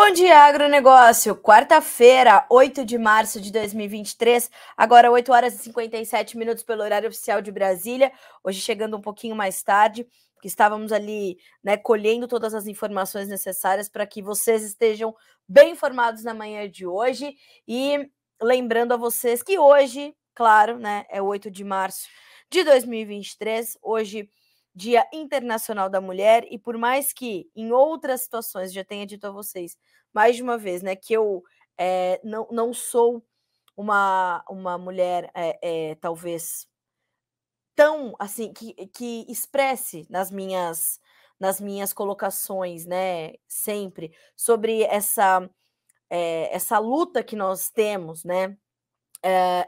Bom dia, agronegócio! Quarta-feira, 8 de março de 2023, agora 8 horas e 57 minutos pelo horário oficial de Brasília. Hoje chegando um pouquinho mais tarde, porque estávamos ali, né, colhendo todas as informações necessárias para que vocês estejam bem informados na manhã de hoje. E lembrando a vocês que hoje, claro, né, é 8 de março de 2023, hoje Dia Internacional da Mulher, e por mais que em outras situações já tenha dito a vocês mais de uma vez, né, que eu não sou uma mulher talvez tão assim que expresse nas minhas colocações, né, sempre sobre essa luta que nós temos, né,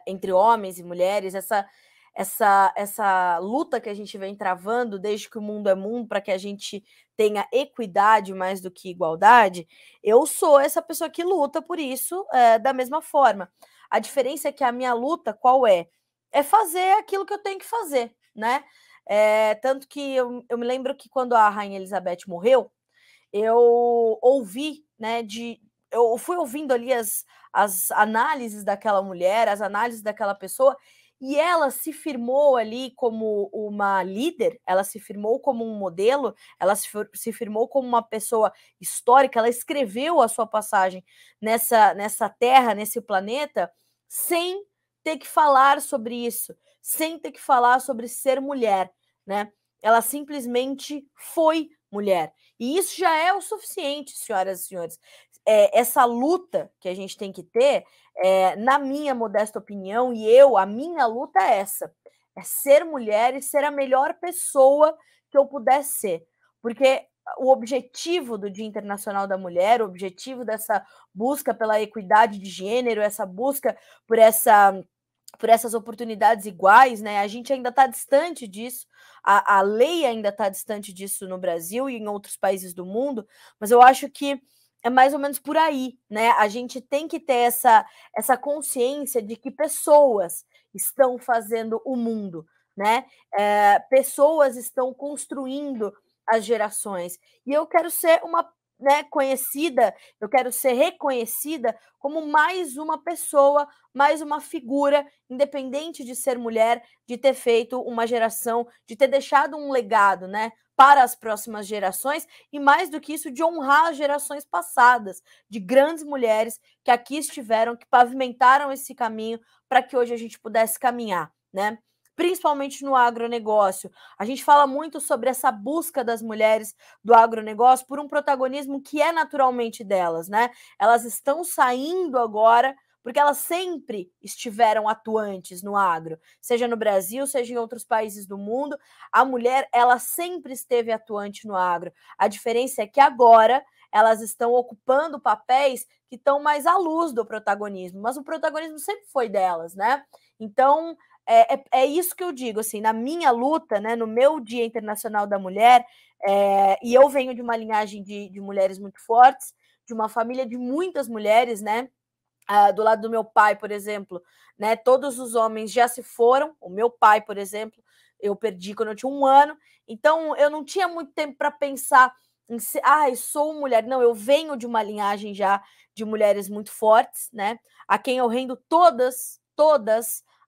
entre homens e mulheres, essa luta que a gente vem travando desde que o mundo é mundo para que a gente tenha equidade mais do que igualdade. Eu sou essa pessoa que luta por isso da mesma forma. A diferença é que a minha luta qual é? É fazer aquilo que eu tenho que fazer, né? Tanto que eu me lembro que quando a Rainha Elizabeth morreu, eu ouvi, né, eu fui ouvindo ali as análises daquela mulher, as análises daquela pessoa, e ela se firmou ali como uma líder, ela se firmou como um modelo, ela se firmou como uma pessoa histórica, ela escreveu a sua passagem nessa terra, nesse planeta, sem ter que falar sobre isso, sem ter que falar sobre ser mulher, né? Ela simplesmente foi mulher. E isso já é o suficiente, senhoras e senhores. Essa luta que a gente tem que ter, na minha modesta opinião, a minha luta é essa: é ser mulher e ser a melhor pessoa que eu puder ser. Porque o objetivo do Dia Internacional da Mulher, o objetivo dessa busca pela equidade de gênero, essa busca por essas oportunidades iguais, né? A gente ainda está distante disso, a lei ainda está distante disso no Brasil e em outros países do mundo, mas eu acho que é mais ou menos por aí, né? A gente tem que ter essa consciência de que pessoas estão fazendo o mundo, né? Pessoas estão construindo as gerações. E eu quero ser uma, né, conhecida, eu quero ser reconhecida como mais uma pessoa, mais uma figura, independente de ser mulher, de ter feito uma geração, de ter deixado um legado, né, para as próximas gerações, e mais do que isso, de honrar as gerações passadas, de grandes mulheres que aqui estiveram, que pavimentaram esse caminho para que hoje a gente pudesse caminhar, né? Principalmente no agronegócio. A gente fala muito sobre essa busca das mulheres do agronegócio por um protagonismo que é naturalmente delas, né? Elas estão saindo agora porque elas sempre estiveram atuantes no agro, seja no Brasil, seja em outros países do mundo. A mulher, ela sempre esteve atuante no agro. A diferença é que agora elas estão ocupando papéis que estão mais à luz do protagonismo, mas o protagonismo sempre foi delas, né? Então, é isso que eu digo, assim, na minha luta, né, no meu Dia Internacional da Mulher, e eu venho de uma linhagem de mulheres muito fortes, de uma família de muitas mulheres, né? Do lado do meu pai, por exemplo, né? Todos os homens já se foram. O meu pai, por exemplo, eu perdi quando eu tinha 1 ano. Então, eu não tinha muito tempo para pensar em ser, sou mulher. Não, eu venho de uma linhagem já de mulheres muito fortes, né? A quem eu rendo todas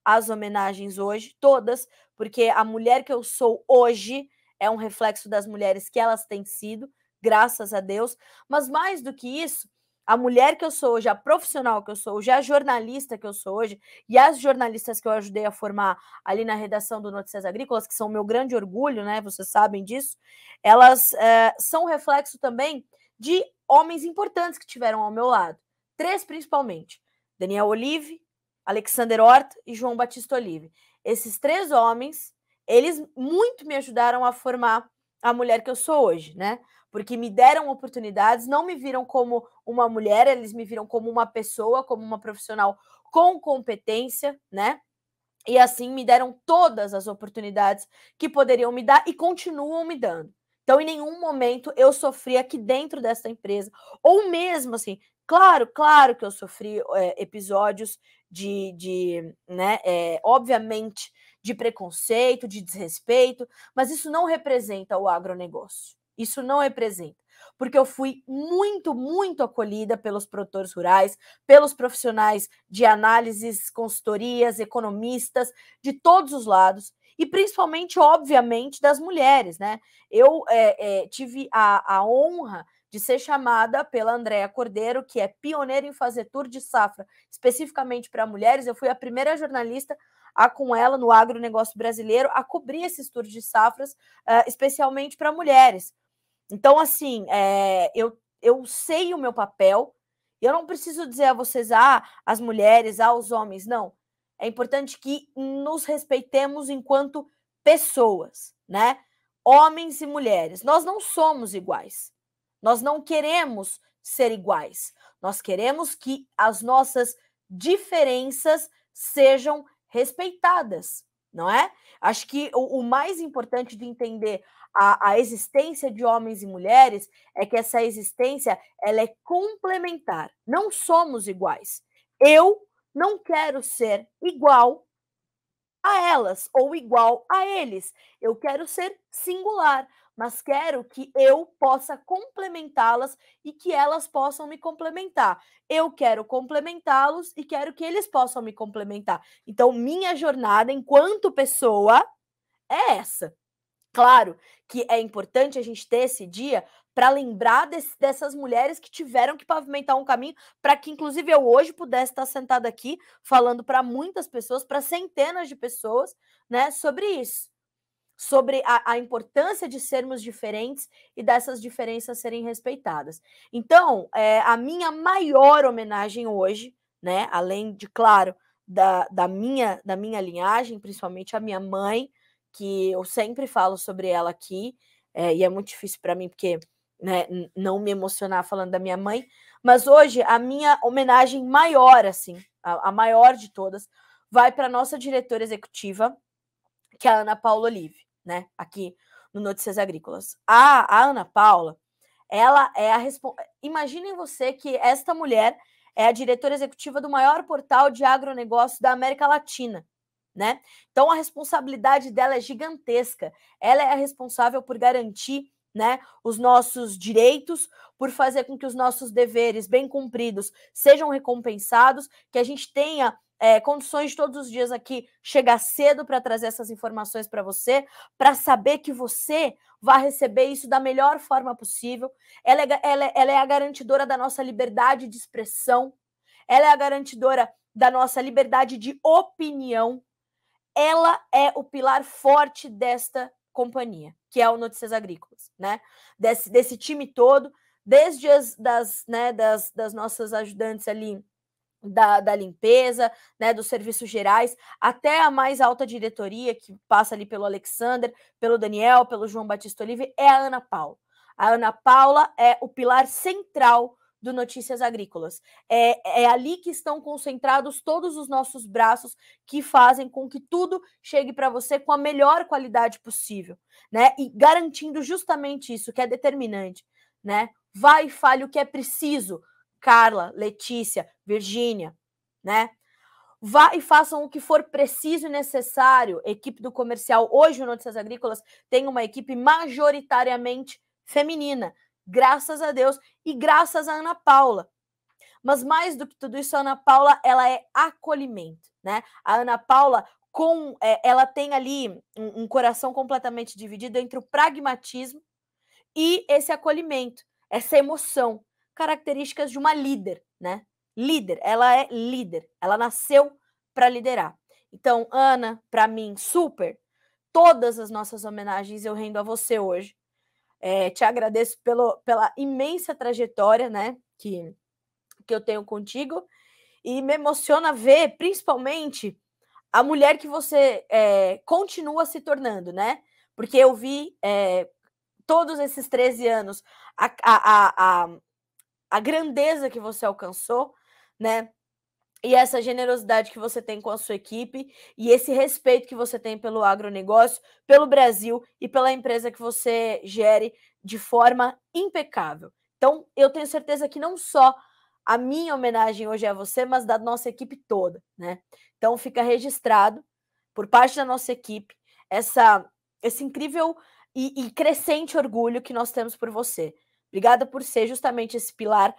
as homenagens hoje, todas, porque a mulher que eu sou hoje é um reflexo das mulheres que elas têm sido, graças a Deus. Mas mais do que isso, a mulher que eu sou hoje, a profissional que eu sou hoje, a jornalista que eu sou hoje, e as jornalistas que eu ajudei a formar ali na redação do Notícias Agrícolas, que são meu grande orgulho, né? Vocês sabem disso, elas são reflexo também de homens importantes que tiveram ao meu lado. 3 principalmente: Daniel Olive, Alexander Horta e João Batista Olive. Esses 3 homens, eles muito me ajudaram a formar a mulher que eu sou hoje, né? Porque me deram oportunidades, não me viram como uma mulher, eles me viram como uma pessoa, como uma profissional com competência, né? E assim me deram todas as oportunidades que poderiam me dar e continuam me dando. Então, em nenhum momento eu sofri aqui dentro dessa empresa, ou mesmo assim, claro que eu sofri episódios né, obviamente, de preconceito, de desrespeito, mas isso não representa o agronegócio. Isso não representa. Porque eu fui muito, muito acolhida pelos produtores rurais, pelos profissionais de análises, consultorias, economistas, de todos os lados, e principalmente, obviamente, das mulheres, né? Eu tive a honra de ser chamada pela Andréa Cordeiro, que é pioneira em fazer tour de safra, especificamente para mulheres. Eu fui a primeira jornalista com ela no agronegócio brasileiro a cobrir esses tours de safras, especialmente para mulheres. Então, assim, eu sei o meu papel, eu não preciso dizer a vocês, as mulheres, os homens, não. É importante que nos respeitemos enquanto pessoas, né? Homens e mulheres. Nós não somos iguais. Nós não queremos ser iguais. Nós queremos que as nossas diferenças sejam respeitadas, não é? Acho que o mais importante de entender a existência de homens e mulheres é que essa existência ela é complementar. Não somos iguais. Eu não quero ser igual a elas ou igual a eles. Eu quero ser singular, mas quero que eu possa complementá-las e que elas possam me complementar. Eu quero complementá-los e quero que eles possam me complementar. Então, minha jornada enquanto pessoa é essa. Claro que é importante a gente ter esse dia para lembrar dessas mulheres que tiveram que pavimentar um caminho para que, inclusive, eu hoje pudesse estar sentada aqui falando para muitas pessoas, para centenas de pessoas, né, sobre isso, sobre a importância de sermos diferentes e dessas diferenças serem respeitadas. Então, a minha maior homenagem hoje, né, além de, claro, da minha linhagem, principalmente a minha mãe, que eu sempre falo sobre ela aqui, e é muito difícil para mim, porque, né, não me emocionar falando da minha mãe, mas hoje a minha homenagem maior, assim, a maior de todas, vai para a nossa diretora executiva, que é a Ana Paula Olive, né, aqui no Notícias Agrícolas. A Ana Paula, ela é a responsável. Imaginem você que esta mulher é a diretora executiva do maior portal de agronegócio da América Latina, né? Então a responsabilidade dela é gigantesca. Ela é a responsável por garantir, né, os nossos direitos, por fazer com que os nossos deveres bem cumpridos sejam recompensados, que a gente tenha condições de todos os dias aqui chegar cedo para trazer essas informações para você, para saber que você vai receber isso da melhor forma possível. Ela é a garantidora da nossa liberdade de expressão, ela é a garantidora da nossa liberdade de opinião. Ela é o pilar forte desta companhia, que é o Notícias Agrícolas, né? Desse time todo, desde das nossas ajudantes ali da limpeza, né, dos serviços gerais, até a mais alta diretoria, que passa ali pelo Alexander, pelo Daniel, pelo João Batista Olive, é a Ana Paula. A Ana Paula é o pilar central do Notícias Agrícolas. É ali que estão concentrados todos os nossos braços que fazem com que tudo chegue para você com a melhor qualidade possível, né? E garantindo justamente isso, que é determinante, né? Vai e fale o que é preciso, Carla, Letícia, Virgínia, né? Vá e façam o que for preciso e necessário. Equipe do comercial, hoje o Notícias Agrícolas tem uma equipe majoritariamente feminina, graças a Deus e graças a Ana Paula. Mas mais do que tudo isso, a Ana Paula, ela é acolhimento, né? A Ana Paula, ela tem ali um coração completamente dividido entre o pragmatismo e esse acolhimento, essa emoção, características de uma líder, né? Líder, ela é líder, ela nasceu para liderar. Então, Ana, para mim, super. Todas as nossas homenagens eu rendo a você hoje. Te agradeço pela imensa trajetória, né, que eu tenho contigo, e me emociona ver, principalmente, a mulher que você continua se tornando, né? Porque eu vi todos esses 13 anos a grandeza que você alcançou, né? E essa generosidade que você tem com a sua equipe e esse respeito que você tem pelo agronegócio, pelo Brasil e pela empresa que você gere de forma impecável. Então, eu tenho certeza que não só a minha homenagem hoje é a você, mas da nossa equipe toda, né? Então, fica registrado por parte da nossa equipe esse incrível e crescente orgulho que nós temos por você. Obrigada por ser justamente esse pilar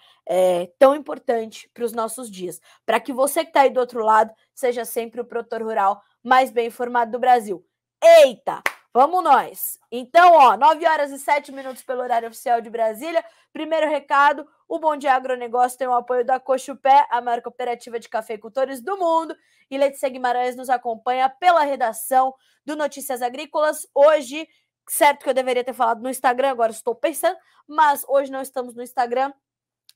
tão importante para os nossos dias. Para que você que está aí do outro lado seja sempre o produtor rural mais bem informado do Brasil. Eita! Vamos nós! Então, 9 horas e 7 minutos pelo horário oficial de Brasília. Primeiro recado, o Bom Dia Agronegócio tem o apoio da Cochupé, a maior cooperativa de cafeicultores do mundo. E Letícia Guimarães nos acompanha pela redação do Notícias Agrícolas. Hoje, certo que eu deveria ter falado no Instagram, agora estou pensando, mas hoje não estamos no Instagram,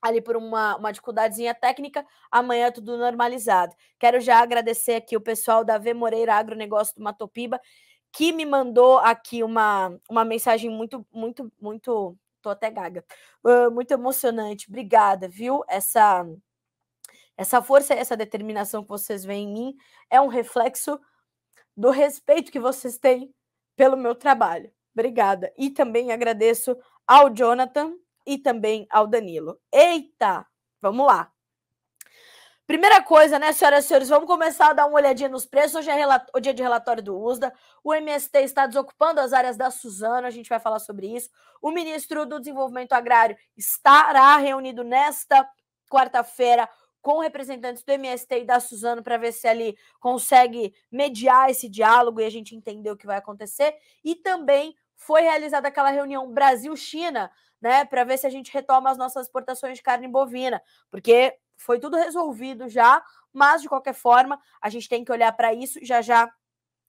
ali por uma dificuldadezinha técnica, amanhã tudo normalizado. Quero já agradecer aqui o pessoal da V Moreira Agronegócio do Matopiba, que me mandou aqui uma mensagem muito, tô até gaga, muito emocionante. Obrigada, viu? Essa força e essa determinação que vocês veem em mim é um reflexo do respeito que vocês têm pelo meu trabalho. Obrigada. E também agradeço ao Jonathan e também ao Danilo. Eita! Vamos lá. Primeira coisa, né, senhoras e senhores, vamos começar a dar uma olhadinha nos preços. Hoje é o dia de relatório do USDA. O MST está desocupando as áreas da Suzano, a gente vai falar sobre isso. O ministro do Desenvolvimento Agrário estará reunido nesta quarta-feira com representantes do MST e da Suzano para ver se ali consegue mediar esse diálogo e a gente entender o que vai acontecer. E também foi realizada aquela reunião Brasil-China, né, para ver se a gente retoma as nossas exportações de carne bovina, porque foi tudo resolvido já, mas de qualquer forma a gente tem que olhar para isso. Já já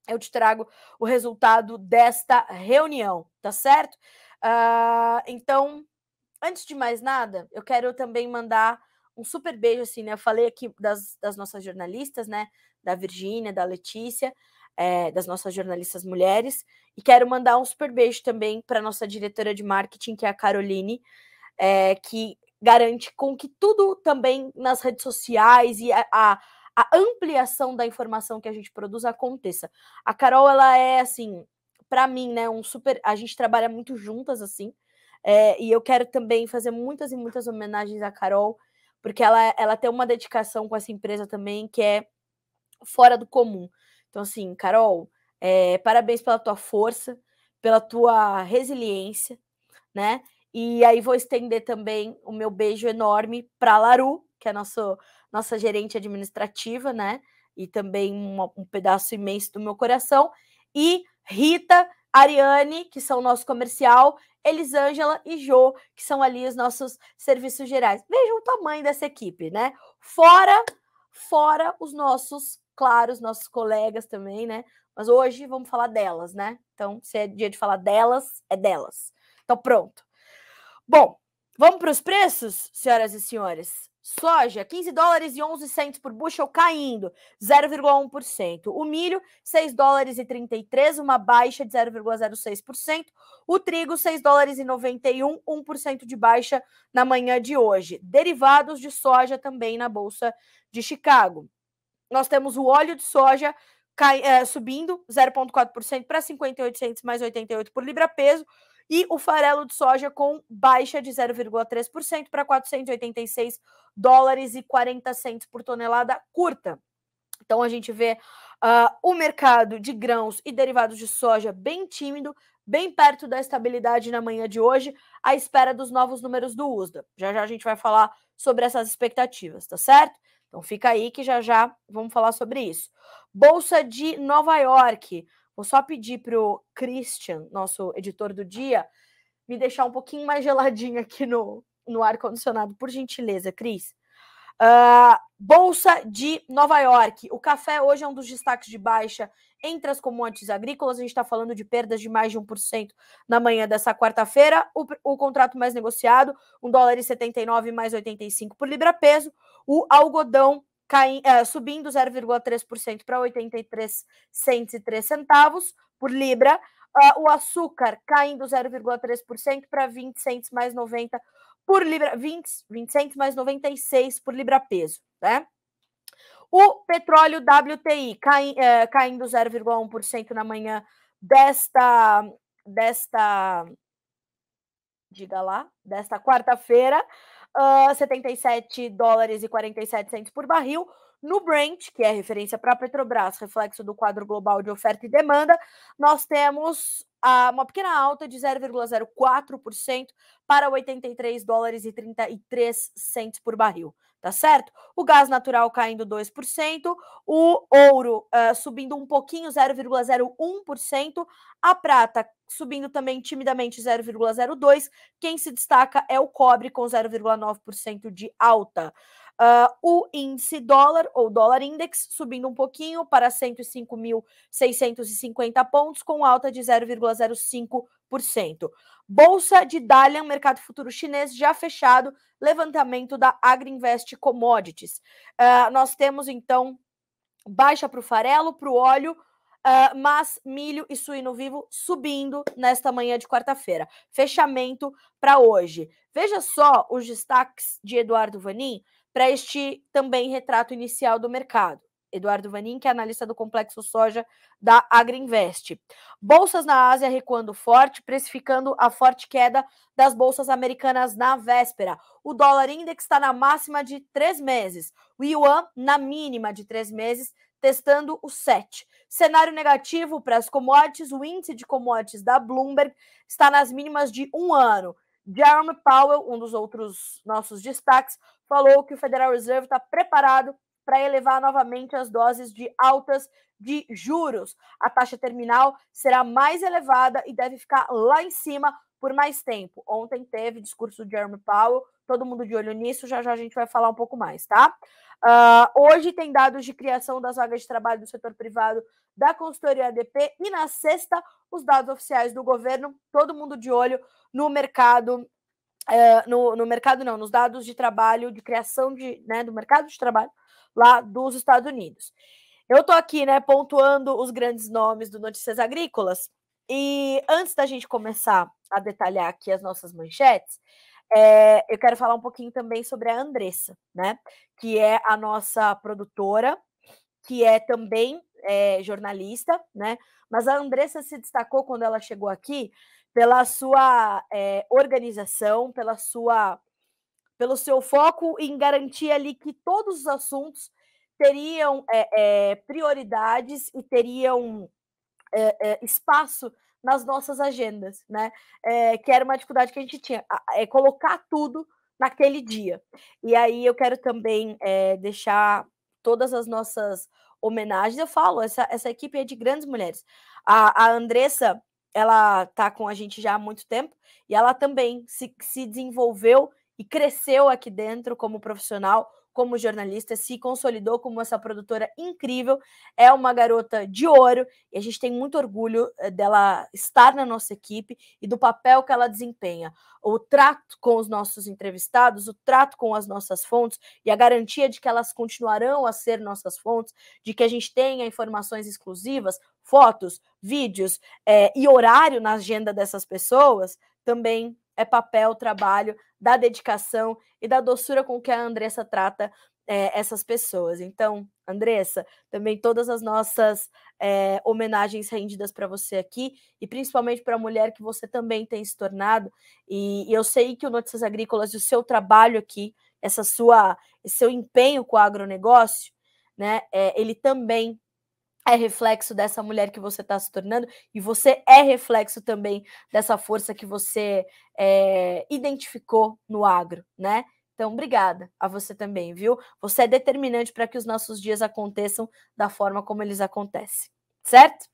eu te trago o resultado desta reunião, tá certo? Então, antes de mais nada, eu quero também mandar um super beijo, assim, né? Eu falei aqui das nossas jornalistas, né? Da Virgínia, da Letícia, das nossas jornalistas mulheres, e quero mandar um super beijo também para nossa diretora de marketing, que é a Caroline, que garante com que tudo também nas redes sociais e a ampliação da informação que a gente produz aconteça. A Carol, ela é, assim, para mim, né, a gente trabalha muito juntas, assim, e eu quero também fazer muitas e muitas homenagens à Carol, porque ela tem uma dedicação com essa empresa também que é fora do comum. Então, assim, Carol, parabéns pela tua força, pela tua resiliência, né? E aí vou estender também o meu beijo enorme para a Laru, que é nossa gerente administrativa, né? E também um pedaço imenso do meu coração. E Rita, Ariane, que são o nosso comercial, Elisângela e Jô, que são ali os nossos serviços gerais. Vejam o tamanho dessa equipe, né? Fora os nossos, claro, os nossos colegas também, né? Mas hoje vamos falar delas, né? Então, se é dia de falar delas, é delas. Então, pronto. Bom, vamos para os preços, senhoras e senhores. Soja, 15 dólares e 11 centos por bushel, caindo 0,1%. O milho, 6 dólares e 33, uma baixa de 0,06%. O trigo, 6 dólares e 91, 1% de baixa na manhã de hoje. Derivados de soja também na Bolsa de Chicago. Nós temos o óleo de soja subindo 0,4% para 5.800 mais 88 por libra-peso. E o farelo de soja com baixa de 0,3% para 486 dólares e 40 centos por tonelada curta. Então, a gente vê o mercado de grãos e derivados de soja bem tímido, bem perto da estabilidade na manhã de hoje, à espera dos novos números do USDA. Já já a gente vai falar sobre essas expectativas, tá certo? Então, fica aí que já já vamos falar sobre isso. Bolsa de Nova York. Vou só pedir para o Christian, nosso editor do dia, me deixar um pouquinho mais geladinho aqui no ar-condicionado, por gentileza, Cris. Bolsa de Nova York. O café hoje é um dos destaques de baixa entre as commodities agrícolas. A gente está falando de perdas de mais de 1% na manhã dessa quarta-feira. O contrato mais negociado, 1 dólar e 79 mais 85 por libra-peso. O algodão subindo 0,3% para 83 centos e 3 centavos por libra. O açúcar caindo 0,3% para 20 centos mais 90 por libra, 20 centos mais 96 por libra-peso, né? O petróleo WTI caindo 0,1% na manhã desta quarta-feira, 77 dólares e 47 centos por barril. No Brent, que é referência para a Petrobras, reflexo do quadro global de oferta e demanda, nós temos uma pequena alta de 0,04% para $83,33 por barril, tá certo? O gás natural caindo 2%, o ouro subindo um pouquinho, 0,01%, a prata subindo também timidamente 0,02%, quem se destaca é o cobre com 0,9% de alta. O índice dólar, ou dólar index, subindo um pouquinho para 105.650 pontos, com alta de 0,05%. Bolsa de Dalian, mercado futuro chinês, já fechado, levantamento da Agriinvest Commodities. Nós temos, então, baixa para o farelo, para o óleo, mas milho e suíno vivo subindo nesta manhã de quarta-feira. Fechamento para hoje. Veja só os destaques de Eduardo Vanin para este também retrato inicial do mercado. Eduardo Vanin, que é analista do complexo soja da Agriinvest. Bolsas na Ásia recuando forte, precificando a forte queda das bolsas americanas na véspera. O dólar index está na máxima de 3 meses. O yuan na mínima de 3 meses, testando o 7. Cenário negativo para as commodities, o índice de commodities da Bloomberg está nas mínimas de 1 ano. Jerome Powell, um dos outros nossos destaques, falou que o Federal Reserve está preparado para elevar novamente as doses de altas de juros. A taxa terminal será mais elevada e deve ficar lá em cima por mais tempo. Ontem teve discurso de Jerome Powell, todo mundo de olho nisso, já já a gente vai falar um pouco mais, tá? Hoje tem dados de criação das vagas de trabalho do setor privado da consultoria ADP e na sexta os dados oficiais do governo, todo mundo de olho no mercado, nos dados de trabalho, de criação do mercado de trabalho lá dos Estados Unidos. Eu tô aqui, pontuando os grandes nomes do Notícias Agrícolas e antes da gente começar a detalhar aqui as nossas manchetes, eu quero falar um pouquinho também sobre a Andressa, que é a nossa produtora, que é também jornalista, mas a Andressa se destacou quando ela chegou aqui pela sua organização, pelo seu foco em garantir ali que todos os assuntos teriam prioridades e teriam espaço nas nossas agendas, que era uma dificuldade que a gente tinha, colocar tudo naquele dia. E aí eu quero também deixar todas as nossas homenagens. Eu falo, essa equipe é de grandes mulheres. A Andressa, ela está com a gente já há muito tempo e ela também se desenvolveu e cresceu aqui dentro como profissional, como jornalista, se consolidou como essa produtora incrível, é uma garota de ouro e a gente tem muito orgulho dela estar na nossa equipe e do papel que ela desempenha. O trato com os nossos entrevistados, o trato com as nossas fontes e a garantia de que elas continuarão a ser nossas fontes, de que a gente tenha informações exclusivas, fotos, vídeos e horário na agenda dessas pessoas, também é papel, trabalho, da dedicação e da doçura com que a Andressa trata essas pessoas. Então, Andressa, também todas as nossas homenagens rendidas para você aqui e principalmente para a mulher que você também tem se tornado. E eu sei que o Notícias Agrícolas e o seu trabalho aqui, esse seu empenho com o agronegócio, ele também é reflexo dessa mulher que você está se tornando e você é reflexo também dessa força que você identificou no agro, Então, obrigada a você também, viu? Você é determinante para que os nossos dias aconteçam da forma como eles acontecem, certo?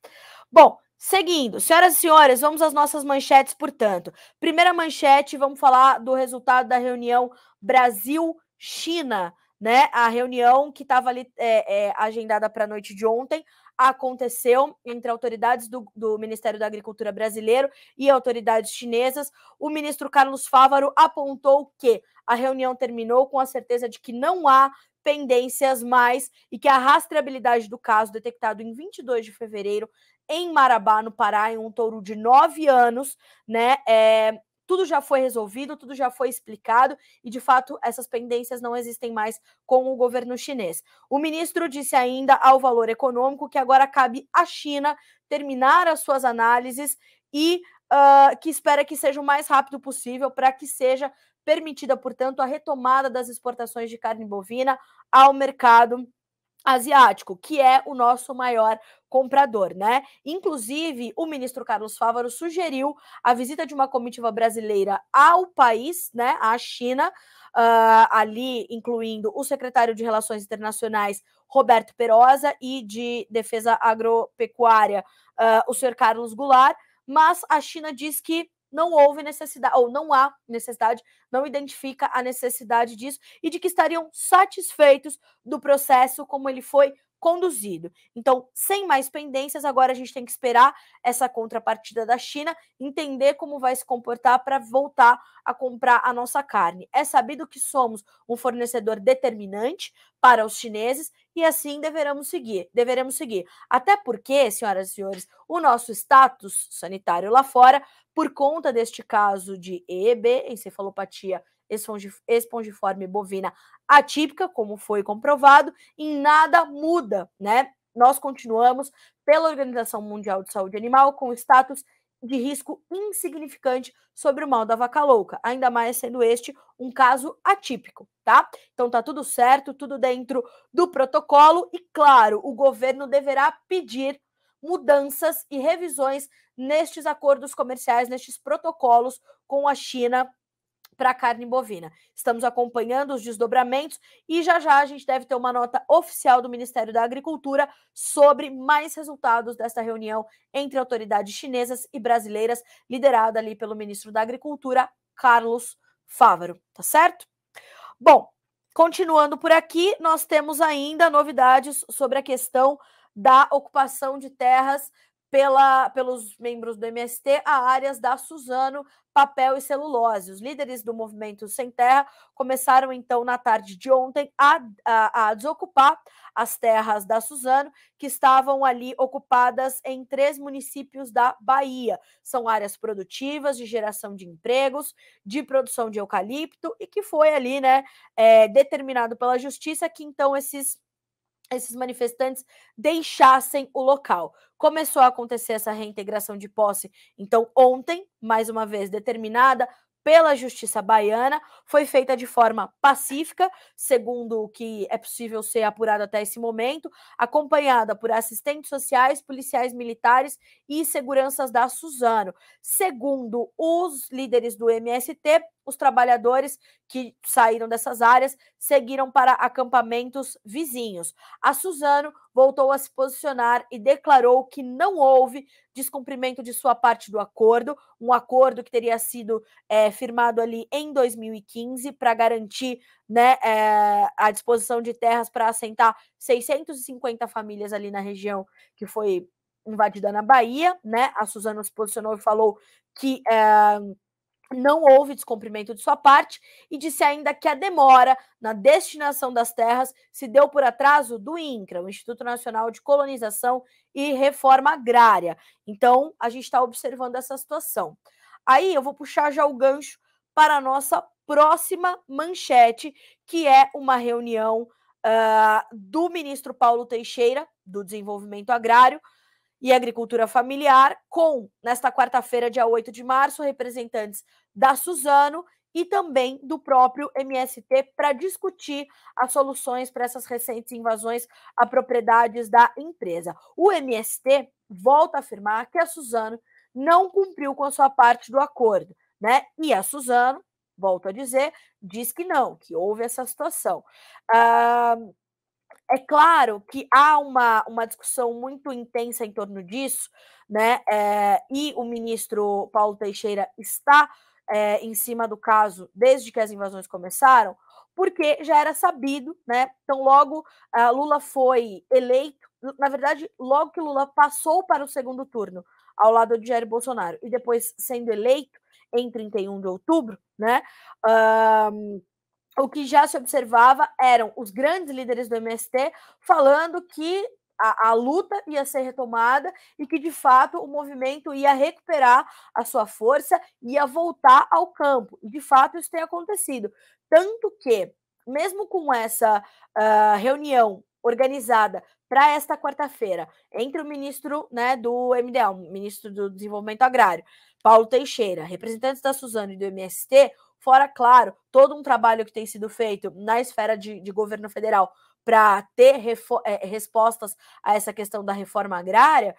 Bom, seguindo, senhoras e senhores, vamos às nossas manchetes, portanto. Primeira manchete, vamos falar do resultado da reunião Brasil-China, A reunião que estava ali agendada para a noite de ontem aconteceu entre autoridades do Ministério da Agricultura brasileiro e autoridades chinesas. O ministro Carlos Fávaro apontou que a reunião terminou com a certeza de que não há pendências mais e que a rastreabilidade do caso detectado em 22 de fevereiro em Marabá, no Pará, em um touro de 9 anos, tudo já foi resolvido, tudo já foi explicado e, de fato, essas pendências não existem mais com o governo chinês. O ministro disse ainda ao Valor Econômico que agora cabe à China terminar as suas análises e que espera que seja o mais rápido possível para que seja permitida, portanto, a retomada das exportações de carne bovina ao mercado asiático, que é o nosso maior comprador, né? Inclusive, o ministro Carlos Fávaro sugeriu a visita de uma comitiva brasileira ao país, né, à China, ali incluindo o secretário de Relações Internacionais, Roberto Perosa, e de Defesa Agropecuária, o senhor Carlos Goulart, mas a China diz que não houve necessidade, ou não há necessidade, não identifica a necessidade disso, e de que estariam satisfeitos do processo como ele foi conduzido. Então, sem mais pendências, agora a gente tem que esperar essa contrapartida da China, entender como vai se comportar para voltar a comprar a nossa carne. É sabido que somos um fornecedor determinante para os chineses e assim deveremos seguir. Até porque, senhoras e senhores, o nosso status sanitário lá fora, por conta deste caso de EEB, encefalopatia espongiforme bovina atípica, como foi comprovado, em nada muda, né? Nós continuamos, pela Organização Mundial de Saúde Animal, com status de risco insignificante sobre o mal da vaca louca, ainda mais sendo este um caso atípico, tá? Então tá tudo certo, tudo dentro do protocolo e, claro, o governo deverá pedir mudanças e revisões nestes acordos comerciais, nestes protocolos com a China para a carne bovina. Estamos acompanhando os desdobramentos e já a gente deve ter uma nota oficial do Ministério da Agricultura sobre mais resultados desta reunião entre autoridades chinesas e brasileiras, liderada ali pelo ministro da Agricultura, Carlos Fávaro, tá certo? Bom, continuando por aqui, nós temos ainda novidades sobre a questão da ocupação de terras pelos membros do MST a áreas da Suzano, papel e celulose. Os líderes do movimento Sem Terra começaram, então, na tarde de ontem, a desocupar as terras da Suzano, que estavam ali ocupadas em 3 municípios da Bahia. São áreas produtivas, de geração de empregos, de produção de eucalipto, e que foi ali, né, determinado pela justiça que, então, esses manifestantes deixassem o local. Começou a acontecer essa reintegração de posse, então, ontem, mais uma vez determinada pela Justiça Baiana, foi feita de forma pacífica, segundo o que é possível ser apurado até esse momento, acompanhada por assistentes sociais, policiais militares e seguranças da Suzano. Segundo os líderes do MST, os trabalhadores que saíram dessas áreas seguiram para acampamentos vizinhos. A Suzano voltou a se posicionar e declarou que não houve descumprimento de sua parte do acordo, um acordo que teria sido firmado ali em 2015 para garantir, né, a disposição de terras para assentar 650 famílias ali na região que foi invadida na Bahia, né? A Suzano se posicionou e falou que não houve descumprimento de sua parte e disse ainda que a demora na destinação das terras se deu por atraso do INCRA, o Instituto Nacional de Colonização e Reforma Agrária. Então, a gente está observando essa situação. Aí eu vou puxar já o gancho para a nossa próxima manchete, que é uma reunião do ministro Paulo Teixeira, do Desenvolvimento Agrário e Agricultura Familiar, com, nesta quarta-feira, dia 8 de março, representantes da Suzano e também do próprio MST para discutir as soluções para essas recentes invasões a propriedades da empresa. O MST volta a afirmar que a Suzano não cumpriu com a sua parte do acordo, né? E a Suzano, volto a dizer, diz que não, que houve essa situação. É claro que há uma discussão muito intensa em torno disso, né? E o ministro Paulo Teixeira está em cima do caso desde que as invasões começaram, porque já era sabido, né? Então, logo Lula foi eleito, na verdade, logo que Lula passou para o segundo turno, ao lado de Jair Bolsonaro, e depois sendo eleito em 31 de outubro, né? O que já se observava eram os grandes líderes do MST falando que a luta ia ser retomada e que, de fato, o movimento ia recuperar a sua força, ia voltar ao campo. E, de fato, isso tem acontecido. Tanto que, mesmo com essa reunião organizada para esta quarta-feira, entre o ministro, né, do MDA, o ministro do Desenvolvimento Agrário, Paulo Teixeira, representantes da Suzano e do MST, fora, claro, todo um trabalho que tem sido feito na esfera de governo federal para ter respostas a essa questão da reforma agrária,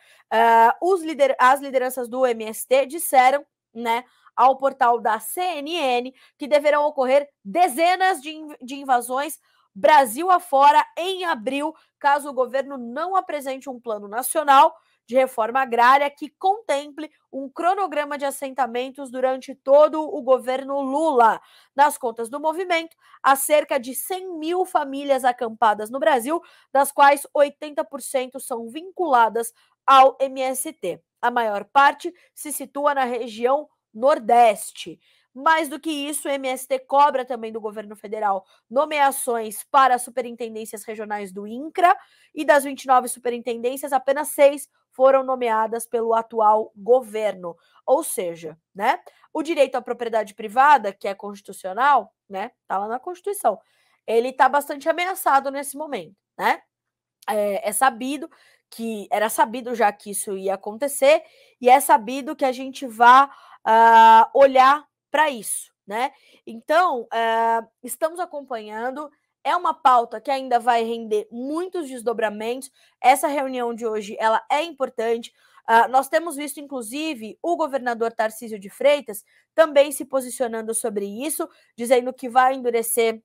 as lideranças do MST disseram, né, ao portal da CNN que deverão ocorrer dezenas de invasões Brasil afora em abril, caso o governo não apresente um plano nacional de reforma agrária que contemple um cronograma de assentamentos durante todo o governo Lula. Nas contas do movimento, há cerca de 100 mil famílias acampadas no Brasil, das quais 80% são vinculadas ao MST. A maior parte se situa na região Nordeste. Mais do que isso, o MST cobra também do governo federal nomeações para as superintendências regionais do INCRA, e das 29 superintendências, apenas 6 foram nomeadas pelo atual governo. Ou seja, né, o direito à propriedade privada, que é constitucional, né, tá lá na Constituição, ele está bastante ameaçado nesse momento, né? Era sabido já que isso ia acontecer, e é sabido que a gente vai olhar para isso, né? Então, estamos acompanhando, é uma pauta que ainda vai render muitos desdobramentos. Essa reunião de hoje, ela é importante. Nós temos visto, inclusive, o governador Tarcísio de Freitas também se posicionando sobre isso, dizendo que vai endurecer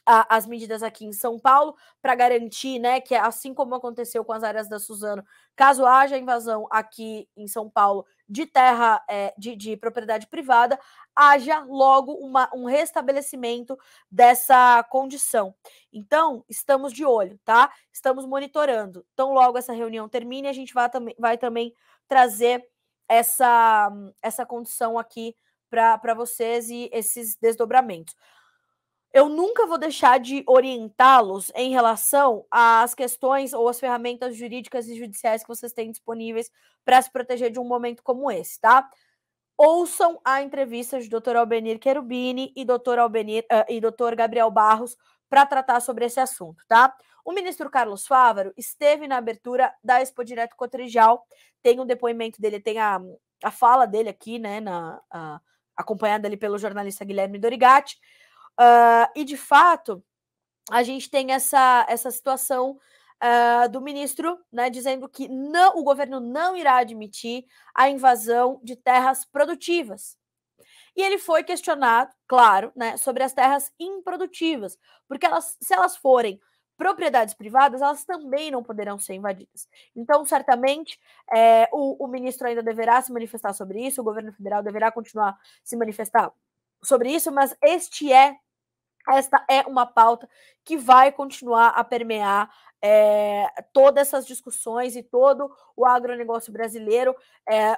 as medidas aqui em São Paulo para garantir, né, que assim como aconteceu com as áreas da Suzano, caso haja invasão aqui em São Paulo de terra de propriedade privada, haja logo um restabelecimento dessa condição. Então, estamos de olho, tá? Estamos monitorando. Então, logo essa reunião termine, a gente vai também trazer essa condição aqui para vocês e esses desdobramentos. Eu nunca vou deixar de orientá-los em relação às questões ou às ferramentas jurídicas e judiciais que vocês têm disponíveis para se proteger de um momento como esse, tá? Ouçam a entrevista de Dr. Albenir Cherubini e Dr. Gabriel Barros para tratar sobre esse assunto, tá? O ministro Carlos Fávaro esteve na abertura da Expo Direto Cotrijal, tem um depoimento dele, tem a fala dele aqui, né, acompanhada ali pelo jornalista Guilherme Dorigatti. E, de fato, a gente tem essa situação do ministro, né, dizendo que o governo não irá admitir a invasão de terras produtivas. E ele foi questionado, claro, né, sobre as terras improdutivas, porque se elas forem propriedades privadas, elas também não poderão ser invadidas. Então, certamente, o ministro ainda deverá se manifestar sobre isso, o governo federal deverá continuar se manifestar sobre isso, mas esta é uma pauta que vai continuar a permear todas essas discussões e todo o agronegócio brasileiro.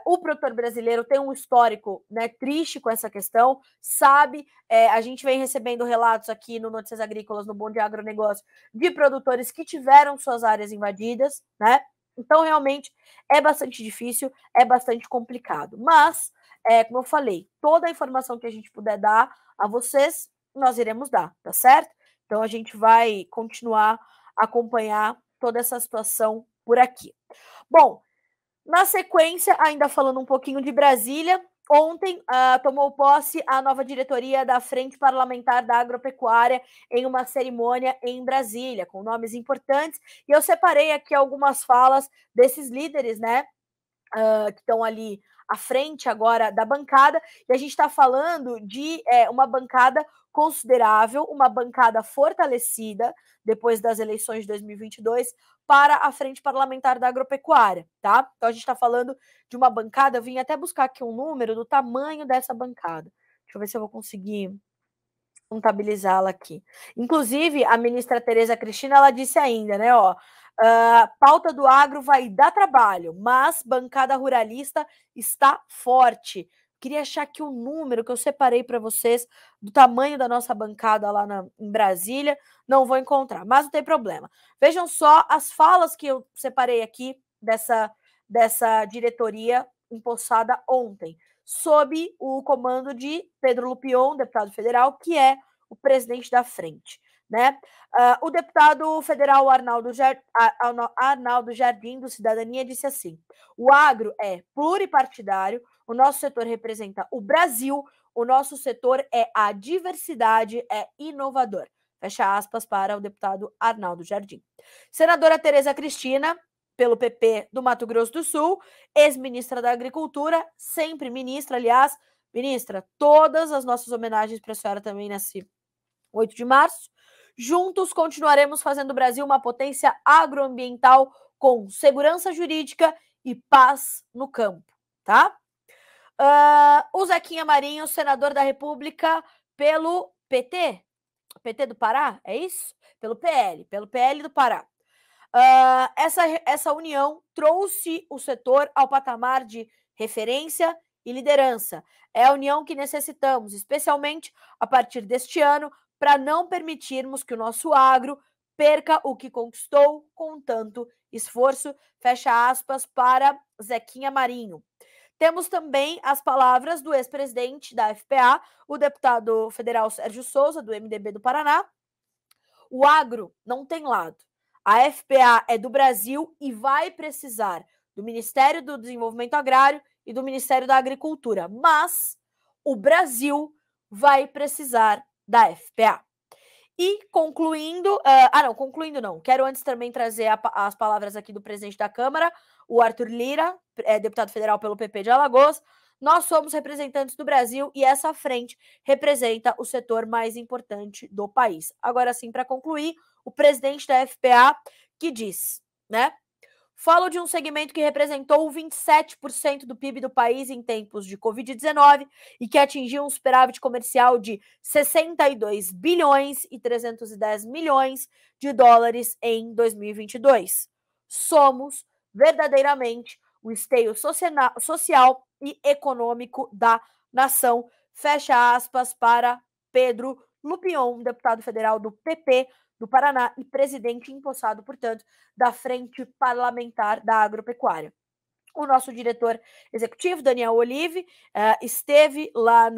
O produtor brasileiro tem um histórico, né, triste com essa questão, sabe? A gente vem recebendo relatos aqui no Notícias Agrícolas, no Bom Dia Agronegócio, de produtores que tiveram suas áreas invadidas, né? Então, realmente, é bastante difícil, é bastante complicado. Mas, como eu falei, toda a informação que a gente puder dar a vocês, nós iremos dar, tá certo? Então, a gente vai continuar a acompanhar toda essa situação por aqui. Bom, na sequência, ainda falando um pouquinho de Brasília, ontem tomou posse a nova diretoria da Frente Parlamentar da Agropecuária em uma cerimônia em Brasília, com nomes importantes, e eu separei aqui algumas falas desses líderes, né, que estão ali à frente agora da bancada, e a gente está falando de uma bancada considerável, uma bancada fortalecida depois das eleições de 2022 para a Frente Parlamentar da Agropecuária, tá? Então a gente está falando de uma bancada, eu vim até buscar aqui um número do tamanho dessa bancada. Deixa eu ver se eu vou conseguir contabilizá-la aqui. Inclusive, a ministra Tereza Cristina, ela disse ainda, né, pauta do agro vai dar trabalho, mas bancada ruralista está forte. Queria achar aqui um número que eu separei para vocês do tamanho da nossa bancada lá em Brasília. Não vou encontrar, mas não tem problema. Vejam só as falas que eu separei aqui dessa diretoria empossada ontem, sob o comando de Pedro Lupion, deputado federal, que é o presidente da frente, né? O deputado federal Arnaldo Jardim, do Cidadania, disse assim: o agro é pluripartidário, o nosso setor representa o Brasil, o nosso setor é a diversidade, é inovador. Fecha aspas para o deputado Arnaldo Jardim. Senadora Tereza Cristina, pelo PP do Mato Grosso do Sul, ex-ministra da Agricultura, sempre ministra, aliás, ministra, todas as nossas homenagens para a senhora também nesse 8 de março. Juntos continuaremos fazendo do Brasil uma potência agroambiental com segurança jurídica e paz no campo, tá? O Zequinha Marinho, senador da República pelo PT, PT do Pará, é isso? Pelo PL do Pará. Essa união trouxe o setor ao patamar de referência e liderança. É a união que necessitamos, especialmente a partir deste ano, para não permitirmos que o nosso agro perca o que conquistou com tanto esforço. Fecha aspas para Zequinha Marinho. Temos também as palavras do ex-presidente da FPA, o deputado federal Sérgio Souza, do MDB do Paraná. O agro não tem lado. A FPA é do Brasil e vai precisar do Ministério do Desenvolvimento Agrário e do Ministério da Agricultura, mas o Brasil vai precisar da FPA. E concluindo, quero antes também trazer as palavras aqui do presidente da Câmara, o Arthur Lira, deputado federal pelo PP de Alagoas. Nós somos representantes do Brasil e essa frente representa o setor mais importante do país. Agora sim, para concluir, o presidente da FPA que diz, né? Falo de um segmento que representou 27% do PIB do país em tempos de Covid-19 e que atingiu um superávit comercial de 62 bilhões e 310 milhões de dólares em 2022. Somos verdadeiramente o esteio social e econômico da nação. Fecha aspas para Pedro Lupion, deputado federal do PP do Paraná e presidente empossado, portanto, da Frente Parlamentar da Agropecuária. O nosso diretor executivo, Daniel Olive, esteve lá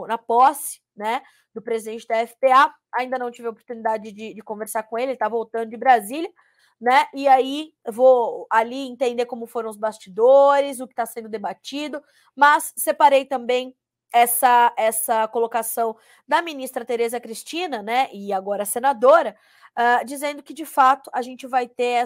na posse, né, do presidente da FPA. Ainda não tive a oportunidade de conversar com ele está voltando de Brasília, né? E aí vou ali entender como foram os bastidores, o que está sendo debatido, mas separei também essa colocação da ministra Tereza Cristina, né, e agora senadora, dizendo que de fato a gente vai ter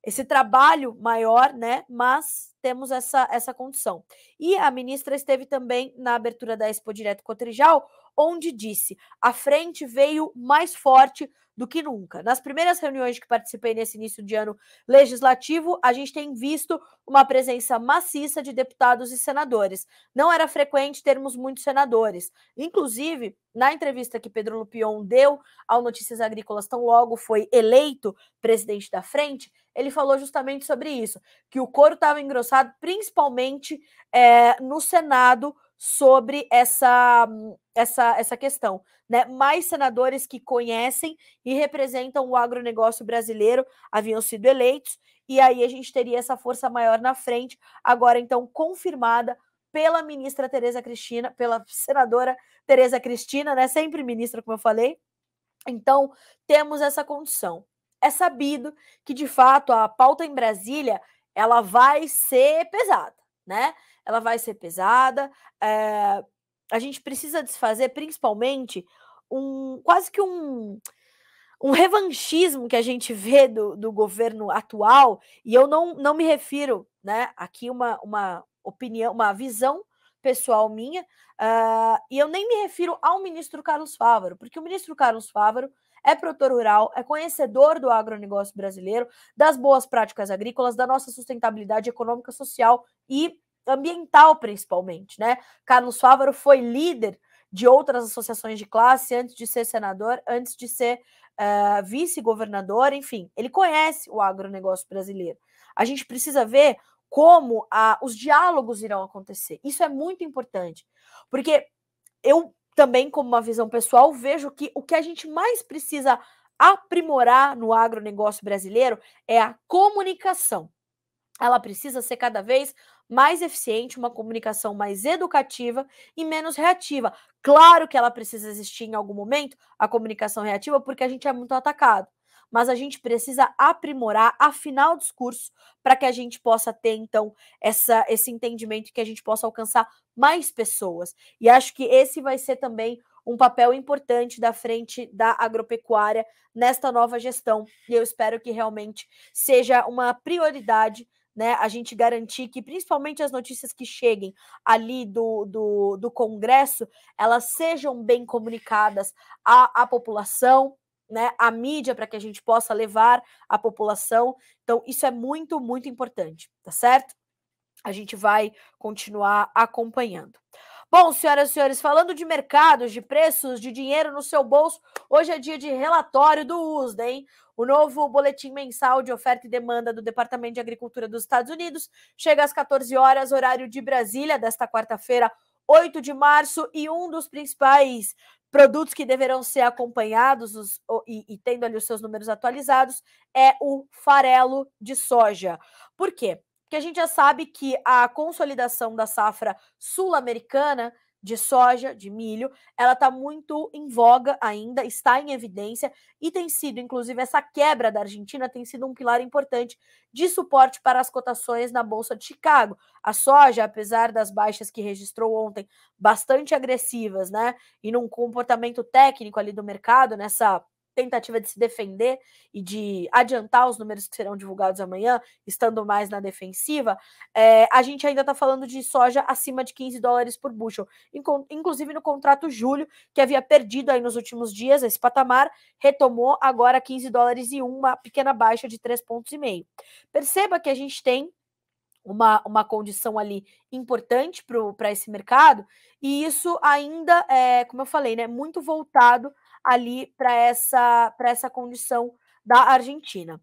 esse trabalho maior, né, mas temos essa condição. E a ministra esteve também na abertura da Expo Direto Cotrijal, onde disse: a frente veio mais forte do que nunca. Nas primeiras reuniões que participei nesse início de ano legislativo, a gente tem visto uma presença maciça de deputados e senadores. Não era frequente termos muitos senadores. Inclusive, na entrevista que Pedro Lupion deu ao Notícias Agrícolas, tão logo foi eleito presidente da frente, ele falou justamente sobre isso, que o coro estava engrossado, principalmente no Senado, sobre essa questão, né? Mais senadores que conhecem e representam o agronegócio brasileiro haviam sido eleitos, e aí a gente teria essa força maior na frente, agora então confirmada pela ministra Tereza Cristina, pela senadora Tereza Cristina, né? Sempre ministra, como eu falei. Então, temos essa condição. É sabido que, de fato, a pauta em Brasília, ela vai ser pesada, né? Ela vai ser pesada. A gente precisa desfazer, principalmente, quase que um revanchismo que a gente vê do governo atual, e eu não me refiro, né? Aqui uma opinião, uma visão pessoal minha, e eu nem me refiro ao ministro Carlos Fávaro, porque o ministro Carlos Fávaro é produtor rural, é conhecedor do agronegócio brasileiro, das boas práticas agrícolas, da nossa sustentabilidade econômica, social e ambiental, principalmente, né? Carlos Fávaro foi líder de outras associações de classe antes de ser senador, antes de ser vice-governador, enfim, ele conhece o agronegócio brasileiro. A gente precisa ver como os diálogos irão acontecer. Isso é muito importante, porque eu também, como uma visão pessoal, vejo que o que a gente mais precisa aprimorar no agronegócio brasileiro é a comunicação. Ela precisa ser cada vez mais eficiente, uma comunicação mais educativa e menos reativa. Claro que ela precisa existir em algum momento, a comunicação reativa, porque a gente é muito atacado. Mas a gente precisa aprimorar, afinar o discurso para que a gente possa ter, então, esse entendimento, que a gente possa alcançar mais pessoas. E acho que esse vai ser também um papel importante da frente da agropecuária nesta nova gestão, e eu espero que realmente seja uma prioridade, né, a gente garantir que principalmente as notícias que cheguem ali do Congresso, elas sejam bem comunicadas à população, né, à mídia, para que a gente possa levar à população. Então, isso é muito, muito importante, tá certo? A gente vai continuar acompanhando. Bom, senhoras e senhores, falando de mercados, de preços, de dinheiro no seu bolso, hoje é dia de relatório do USDA, hein? O novo boletim mensal de oferta e demanda do Departamento de Agricultura dos Estados Unidos chega às 14 horas, horário de Brasília, desta quarta-feira, 8 de março, e um dos principais produtos que deverão ser acompanhados e tendo ali os seus números atualizados é o farelo de soja. Por quê? Porque a gente já sabe que a consolidação da safra sul-americana de soja, de milho, ela está muito em voga ainda, está em evidência e tem sido, inclusive, essa quebra da Argentina tem sido um pilar importante de suporte para as cotações na Bolsa de Chicago. A soja, apesar das baixas que registrou ontem, bastante agressivas, né, e num comportamento técnico ali do mercado, nessa tentativa de se defender e de adiantar os números que serão divulgados amanhã, estando mais na defensiva, a gente ainda está falando de soja acima de 15 dólares por bushel, inclusive no contrato julho, que havia perdido aí nos últimos dias esse patamar, retomou agora 15 dólares e uma pequena baixa de 3,5 pontos. Perceba que a gente tem uma condição ali importante para esse mercado, e isso ainda é, como eu falei, né, muito voltado ali para essa condição da Argentina.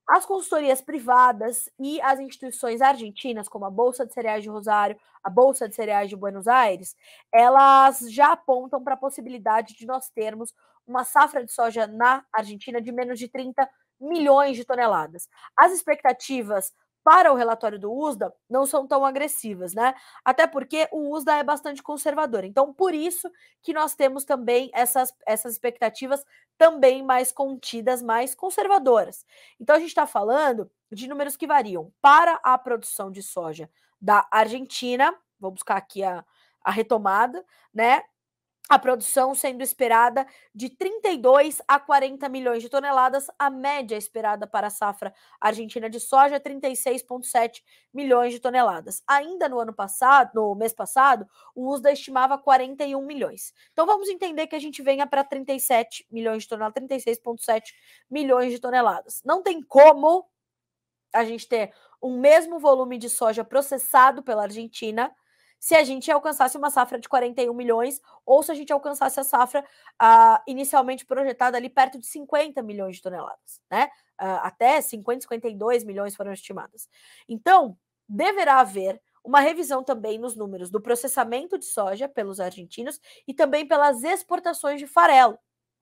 As consultorias privadas e as instituições argentinas, como a Bolsa de Cereais de Rosário, a Bolsa de Cereais de Buenos Aires, elas já apontam para a possibilidade de nós termos uma safra de soja na Argentina de menos de 30 milhões de toneladas. As expectativas para o relatório do USDA não são tão agressivas, né? Até porque o USDA é bastante conservador. Então, por isso que nós temos também essas expectativas também mais contidas, mais conservadoras. Então, a gente está falando de números que variam para a produção de soja da Argentina, vou buscar aqui a retomada, né? A produção sendo esperada de 32 a 40 milhões de toneladas, a média esperada para a safra argentina de soja é 36,7 milhões de toneladas. Ainda no ano passado, no mês passado, o USDA estimava 41 milhões. Então vamos entender que a gente venha para 37 milhões de toneladas, 36,7 milhões de toneladas. Não tem como a gente ter um mesmo volume de soja processado pela Argentina se a gente alcançasse uma safra de 41 milhões ou se a gente alcançasse a safra inicialmente projetada ali perto de 50 milhões de toneladas, né? Até 50, 52 milhões foram estimadas. Então, deverá haver uma revisão também nos números do processamento de soja pelos argentinos e também pelas exportações de farelo,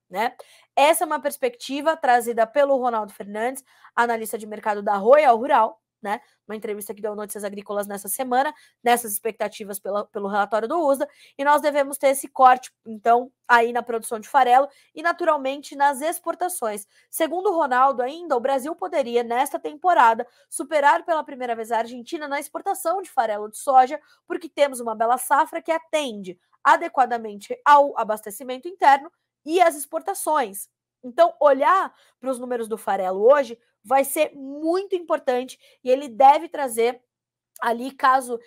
né? Essa é uma perspectiva trazida pelo Ronaldo Fernandes, analista de mercado da Royal Rural, né? Uma entrevista que deu Notícias Agrícolas nessa semana, nessas expectativas pelo relatório do USDA, e nós devemos ter esse corte, então, aí na produção de farelo e, naturalmente, nas exportações. Segundo o Ronaldo, ainda, o Brasil poderia, nesta temporada, superar pela primeira vez a Argentina na exportação de farelo de soja, porque temos uma bela safra que atende adequadamente ao abastecimento interno e as exportações. Então, olhar para os números do farelo hoje vai ser muito importante e ele deve trazer ali, caso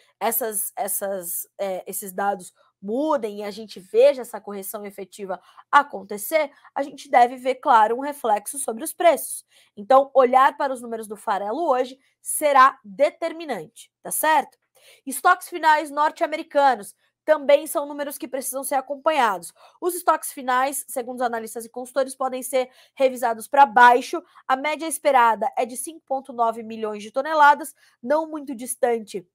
esses dados mudem e a gente veja essa correção efetiva acontecer, a gente deve ver, claro, um reflexo sobre os preços. Então, olhar para os números do farelo hoje será determinante, tá certo? Estoques finais norte-americanos também são números que precisam ser acompanhados. Os estoques finais, segundo os analistas e consultores, podem ser revisados para baixo. A média esperada é de 5,9 milhões de toneladas, não muito distante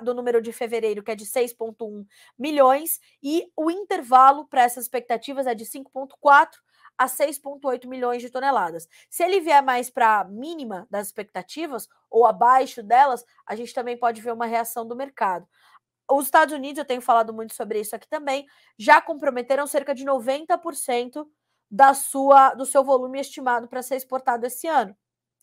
do número de fevereiro, que é de 6,1 milhões, e o intervalo para essas expectativas é de 5,4 a 6,8 milhões de toneladas. Se ele vier mais para a mínima das expectativas, ou abaixo delas, a gente também pode ver uma reação do mercado. Os Estados Unidos, eu tenho falado muito sobre isso aqui também, já comprometeram cerca de 90% do seu volume estimado para ser exportado esse ano.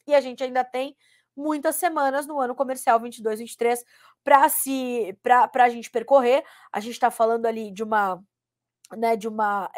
E a gente ainda tem muitas semanas no ano comercial 22-23 para a gente percorrer. A gente está falando ali de uma né, de uma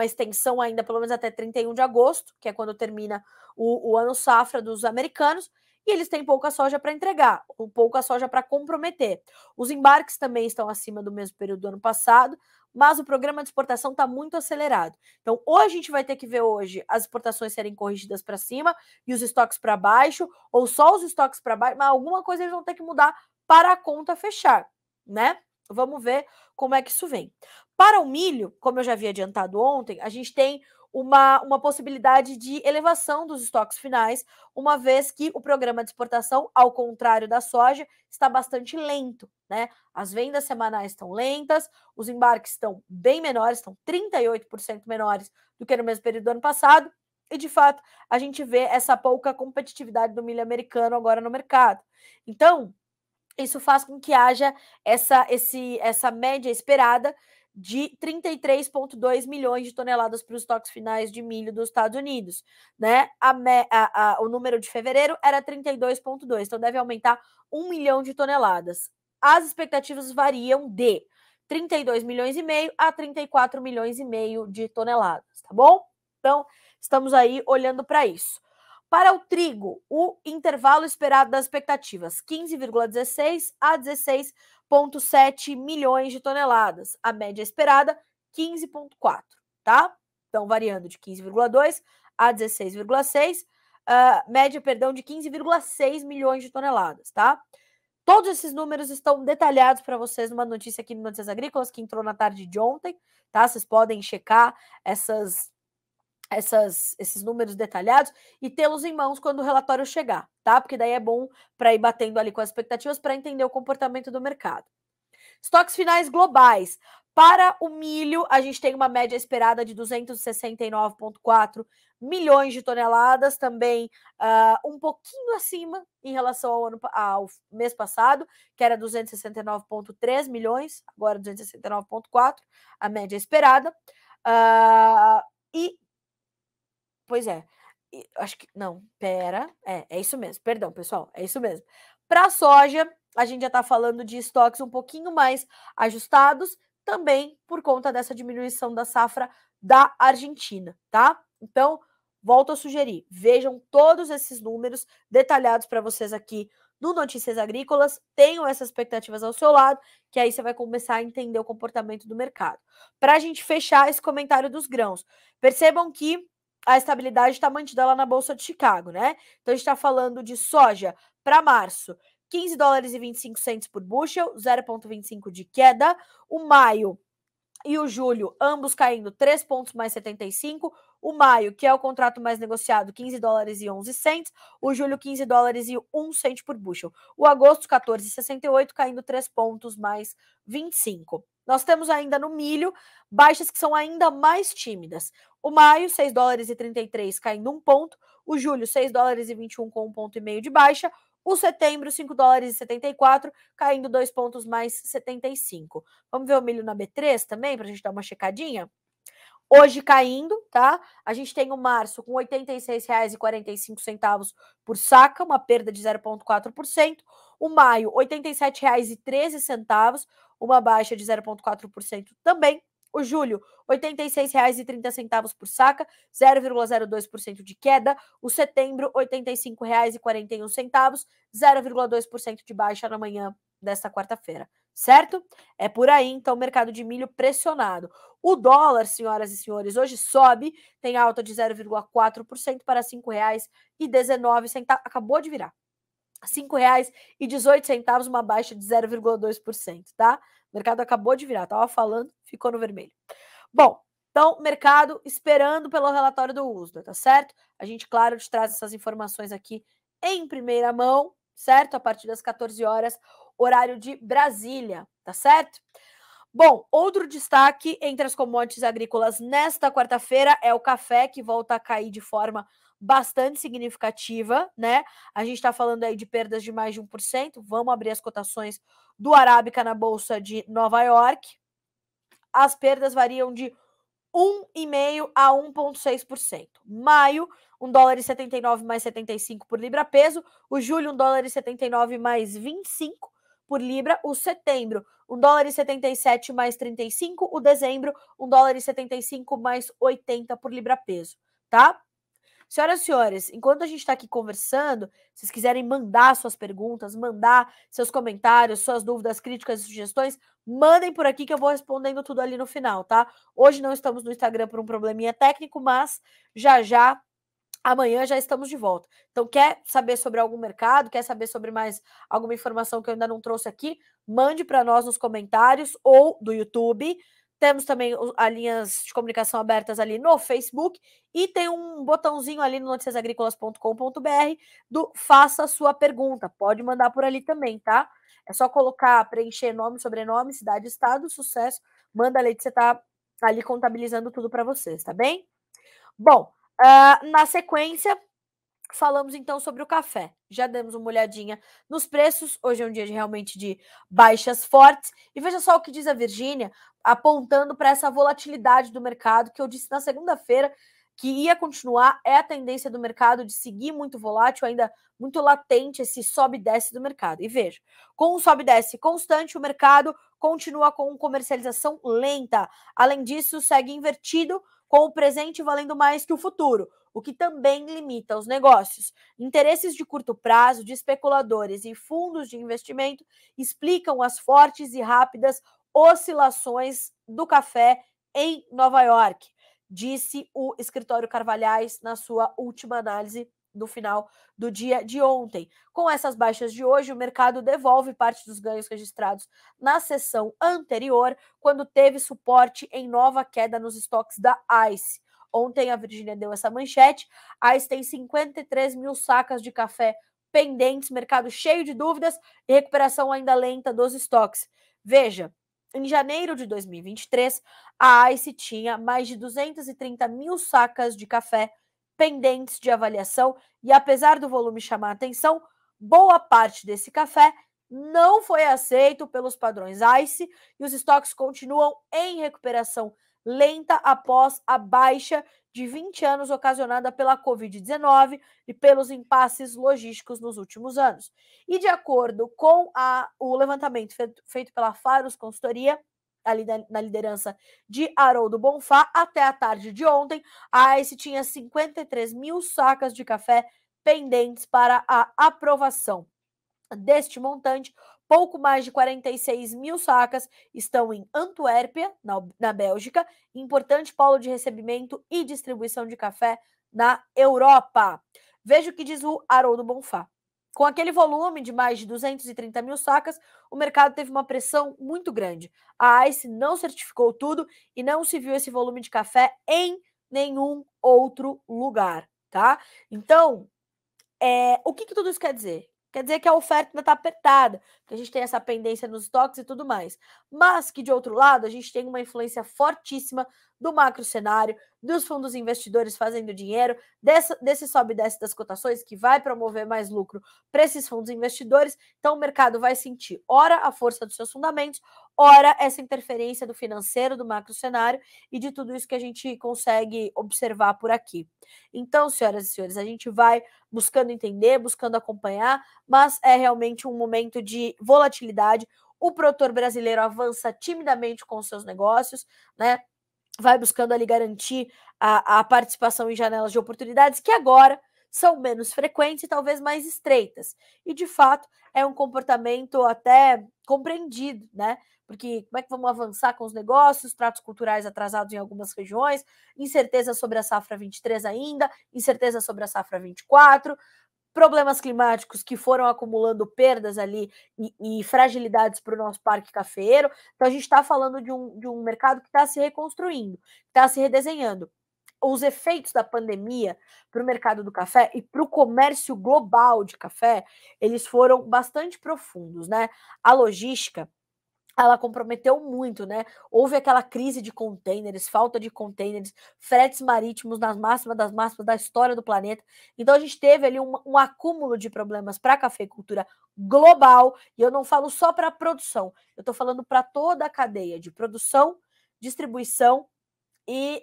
extensão ainda pelo menos até 31 de agosto, que é quando termina o ano safra dos americanos, e eles têm pouca soja para entregar, ou pouca soja para comprometer. Os embarques também estão acima do mesmo período do ano passado, mas o programa de exportação está muito acelerado. Então, ou a gente vai ter que ver hoje as exportações serem corrigidas para cima e os estoques para baixo, ou só os estoques para baixo, mas alguma coisa eles vão ter que mudar para a conta fechar, né? Vamos ver como é que isso vem. Para o milho, como eu já havia adiantado ontem, a gente tem uma possibilidade de elevação dos estoques finais, uma vez que o programa de exportação, ao contrário da soja, está bastante lento, né? As vendas semanais estão lentas, os embarques estão bem menores, estão 38% menores do que no mesmo período do ano passado, e de fato a gente vê essa pouca competitividade do milho americano agora no mercado. Então, isso faz com que haja essa média esperada de 33,2 milhões de toneladas para os estoques finais de milho dos Estados Unidos, né? O número de fevereiro era 32,2, então deve aumentar 1 milhão de toneladas. As expectativas variam de 32 milhões e meio a 34 milhões e meio de toneladas, tá bom? Então, estamos aí olhando para isso. Para o trigo, o intervalo esperado das expectativas, 15,16 a 16,7 milhões de toneladas. A média esperada, 15,4, tá? Então, variando de 15,2 a 16,6, média, perdão, de 15,6 milhões de toneladas, tá? Todos esses números estão detalhados para vocês numa notícia aqui no Notícias Agrícolas, que entrou na tarde de ontem, tá? Vocês podem checar esses números detalhados e tê-los em mãos quando o relatório chegar, tá? Porque daí é bom para ir batendo ali com as expectativas para entender o comportamento do mercado. Estoques finais globais. Para o milho, a gente tem uma média esperada de 269,4 milhões de toneladas, também um pouquinho acima em relação ao mês passado, que era 269,3 milhões, agora 269,4, a média esperada. Pois é. Acho que. Não, pera. É isso mesmo. Perdão, pessoal. É isso mesmo. Para a soja, a gente já está falando de estoques um pouquinho mais ajustados, também por conta dessa diminuição da safra da Argentina, tá? Então, volto a sugerir, vejam todos esses números detalhados para vocês aqui no Notícias Agrícolas, tenham essas expectativas ao seu lado, que aí você vai começar a entender o comportamento do mercado. Para a gente fechar esse comentário dos grãos, percebam que a estabilidade está mantida lá na Bolsa de Chicago, né? Então, a gente está falando de soja para março, 15 dólares e 25 centes por bushel, 0,25 de queda. O maio e o julho, ambos caindo 3 pontos mais 75. O maio, que é o contrato mais negociado, 15 dólares e 11 centes. O julho, 15 dólares e 1 cento por bushel. O agosto, 14,68, caindo 3 pontos mais 25. Nós temos ainda no milho baixas que são ainda mais tímidas. O maio, 6 dólares e 33, caindo 1 ponto. O julho, 6 dólares e 21, com 1,5 ponto de baixa. O setembro, 5 dólares e 74, caindo 2 pontos mais 75. Vamos ver o milho na B3 também, para a gente dar uma checadinha? Hoje caindo, tá? A gente tem o março com R$ 86,45 por saca, uma perda de 0,4%. O maio, R$ 87,13, uma baixa de 0,4% também. O julho, R$ 86,30 por saca, 0,02% de queda. O setembro, R$ 85,41, 0,2% de baixa na manhã desta quarta-feira, certo? É por aí, então, o mercado de milho pressionado. O dólar, senhoras e senhores, hoje sobe, tem alta de 0,4% para R$ 5,19, acabou de virar. R$ 5,18, uma baixa de 0,2%, tá? O mercado acabou de virar, tava falando, ficou no vermelho. Bom, então, mercado esperando pelo relatório do USDA, tá certo? A gente, claro, te traz essas informações aqui em primeira mão, certo? A partir das 14 horas, horário de Brasília, tá certo? Bom, outro destaque entre as commodities agrícolas nesta quarta-feira é o café, que volta a cair de forma bastante significativa, né? A gente está falando aí de perdas de mais de 1%. Vamos abrir as cotações do Arábica na Bolsa de Nova York. As perdas variam de 1,5% a 1,6%. Maio, 1 dólar e 79 mais 75 por libra peso. O julho, 1 dólar e 79 mais 25 por libra. O setembro, $1,77 mais 35. O dezembro, $1,75 mais 80 por libra peso, tá? Senhoras e senhores, enquanto a gente está aqui conversando, se vocês quiserem mandar suas perguntas, mandar seus comentários, suas dúvidas, críticas e sugestões, mandem por aqui que eu vou respondendo tudo ali no final, tá? Hoje não estamos no Instagram por um probleminha técnico, mas já, amanhã já estamos de volta. Então, quer saber sobre algum mercado, quer saber sobre mais alguma informação que eu ainda não trouxe aqui, mande para nós nos comentários ou do YouTube. Temos também as linhas de comunicação abertas ali no Facebook e tem um botãozinho ali no noticiasagricolas.com.br do Faça Sua Pergunta. Pode mandar por ali também, tá? É só colocar, preencher nome, sobrenome, cidade, estado, sucesso. Manda ali que você tá ali contabilizando tudo para vocês, tá bem? Bom, na sequência, falamos então sobre o café. Já demos uma olhadinha nos preços. Hoje é um dia realmente de baixas fortes. E veja só o que diz a Virgínia, apontando para essa volatilidade do mercado, que eu disse na segunda-feira que ia continuar. É a tendência do mercado de seguir muito volátil, ainda muito latente esse sobe e desce do mercado. E veja, com o sobe e desce constante, o mercado continua com comercialização lenta. Além disso, segue invertido, com o presente valendo mais que o futuro, o que também limita os negócios. Interesses de curto prazo de especuladores e fundos de investimento explicam as fortes e rápidas oscilações do café em Nova York, disse o escritório Carvalhais na sua última análise do final do dia de ontem. Com essas baixas de hoje, o mercado devolve parte dos ganhos registrados na sessão anterior, quando teve suporte em nova queda nos estoques da ICE. Ontem a Virgínia deu essa manchete. A ICE tem 53 mil sacas de café pendentes, mercado cheio de dúvidas e recuperação ainda lenta dos estoques. Veja, em janeiro de 2023, a ICE tinha mais de 230 mil sacas de café pendentes de avaliação e, apesar do volume chamar a atenção, boa parte desse café não foi aceito pelos padrões ICE e os estoques continuam em recuperação lenta após a baixa de 20 anos ocasionada pela Covid-19 e pelos impasses logísticos nos últimos anos. E de acordo com o levantamento feito pela Faros Consultoria, ali na liderança de Haroldo Bonfá, até a tarde de ontem, a ICE tinha 53 mil sacas de café pendentes para a aprovação. Deste montante, pouco mais de 46 mil sacas estão em Antuérpia, na Bélgica, importante polo de recebimento e distribuição de café na Europa. Veja o que diz o Haroldo Bonfá. Com aquele volume de mais de 230 mil sacas, o mercado teve uma pressão muito grande. A ICE não certificou tudo e não se viu esse volume de café em nenhum outro lugar, tá? Então, o que tudo isso quer dizer? Quer dizer que a oferta ainda está apertada, que a gente tem essa pendência nos estoques e tudo mais. Mas que, de outro lado, a gente tem uma influência fortíssima do macro cenário, dos fundos investidores fazendo dinheiro, desse sobe e desce das cotações, que vai promover mais lucro para esses fundos investidores. Então, o mercado vai sentir, ora, a força dos seus fundamentos, ora, essa interferência do financeiro, do macro cenário e de tudo isso que a gente consegue observar por aqui. Então, senhoras e senhores, a gente vai buscando entender, buscando acompanhar, mas é realmente um momento de volatilidade. O produtor brasileiro avança timidamente com os seus negócios, né? Vai buscando ali garantir a participação em janelas de oportunidades que agora são menos frequentes e talvez mais estreitas. E, de fato, é um comportamento até compreendido, né? Porque como é que vamos avançar com os negócios, pratos culturais atrasados em algumas regiões, incerteza sobre a safra 23 ainda, incerteza sobre a safra 24, problemas climáticos que foram acumulando perdas ali e fragilidades para o nosso parque cafeeiro. Então, a gente está falando de um mercado que está se reconstruindo, está se redesenhando. Os efeitos da pandemia para o mercado do café e para o comércio global de café, eles foram bastante profundos, né? A logística, ela comprometeu muito, né? Houve aquela crise de containers, falta de containers, fretes marítimos nas máximas das máximas da história do planeta. Então a gente teve ali um acúmulo de problemas para a cafeicultura global, e eu não falo só para a produção, eu estou falando para toda a cadeia de produção, distribuição e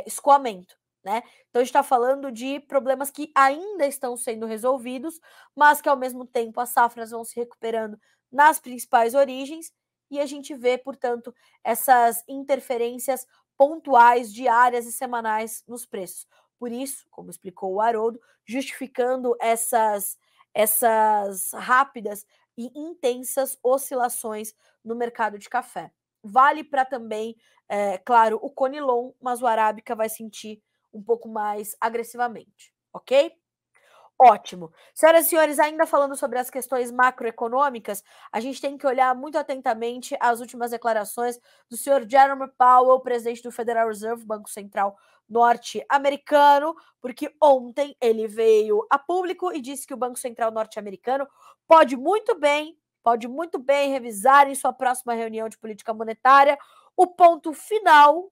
escoamento. né? Então, a gente está falando de problemas que ainda estão sendo resolvidos, mas que, ao mesmo tempo, as safras vão se recuperando nas principais origens, e a gente vê, portanto, essas interferências pontuais, diárias e semanais nos preços. Por isso, como explicou o Haroldo, justificando essas rápidas e intensas oscilações no mercado de café. Vale para também, claro, o Conilon, mas o Arábica vai sentir um pouco mais agressivamente, ok? Ótimo. Senhoras e senhores, ainda falando sobre as questões macroeconômicas, a gente tem que olhar muito atentamente as últimas declarações do senhor Jerome Powell, presidente do Federal Reserve, Banco Central norte-americano, porque ontem ele veio a público e disse que o Banco Central norte-americano pode muito bem revisar em sua próxima reunião de política monetária o ponto final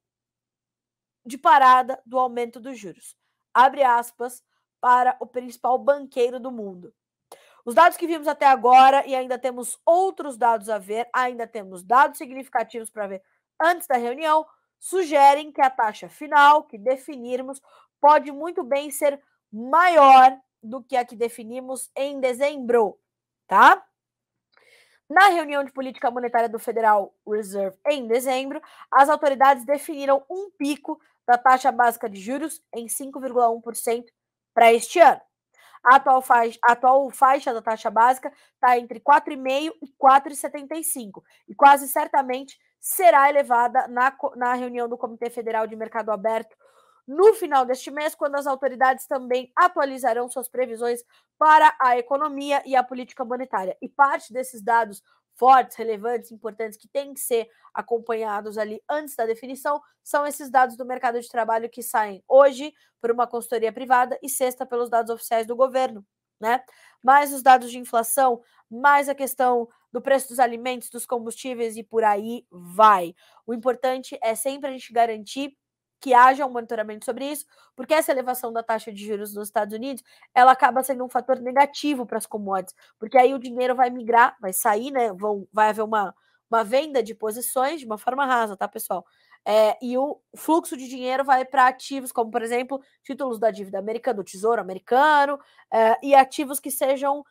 de parada do aumento dos juros. Abre aspas, para o principal banqueiro do mundo. Os dados que vimos até agora, e ainda temos outros dados a ver, ainda temos dados significativos para ver antes da reunião, sugerem que a taxa final que definirmos pode muito bem ser maior do que a que definimos em dezembro, tá? Na reunião de política monetária do Federal Reserve em dezembro, as autoridades definiram um pico da taxa básica de juros em 5,1% para este ano. A atual faixa da taxa básica está entre 4,5% e 4,75%, e quase certamente será elevada na reunião do Comitê Federal de Mercado Aberto no final deste mês, quando as autoridades também atualizarão suas previsões para a economia e a política monetária. E parte desses dados fortes, relevantes, importantes, que têm que ser acompanhados ali antes da definição, são esses dados do mercado de trabalho que saem hoje por uma consultoria privada e sexta pelos dados oficiais do governo, né? Mais os dados de inflação, mais a questão do preço dos alimentos, dos combustíveis e por aí vai. O importante é sempre a gente garantir que haja um monitoramento sobre isso, porque essa elevação da taxa de juros nos Estados Unidos, ela acaba sendo um fator negativo para as commodities, porque aí o dinheiro vai migrar, vai sair, né? Vai haver uma venda de posições de uma forma rasa, tá, pessoal? E o fluxo de dinheiro vai para ativos como, por exemplo, títulos da dívida americana, do Tesouro Americano, e ativos que sejam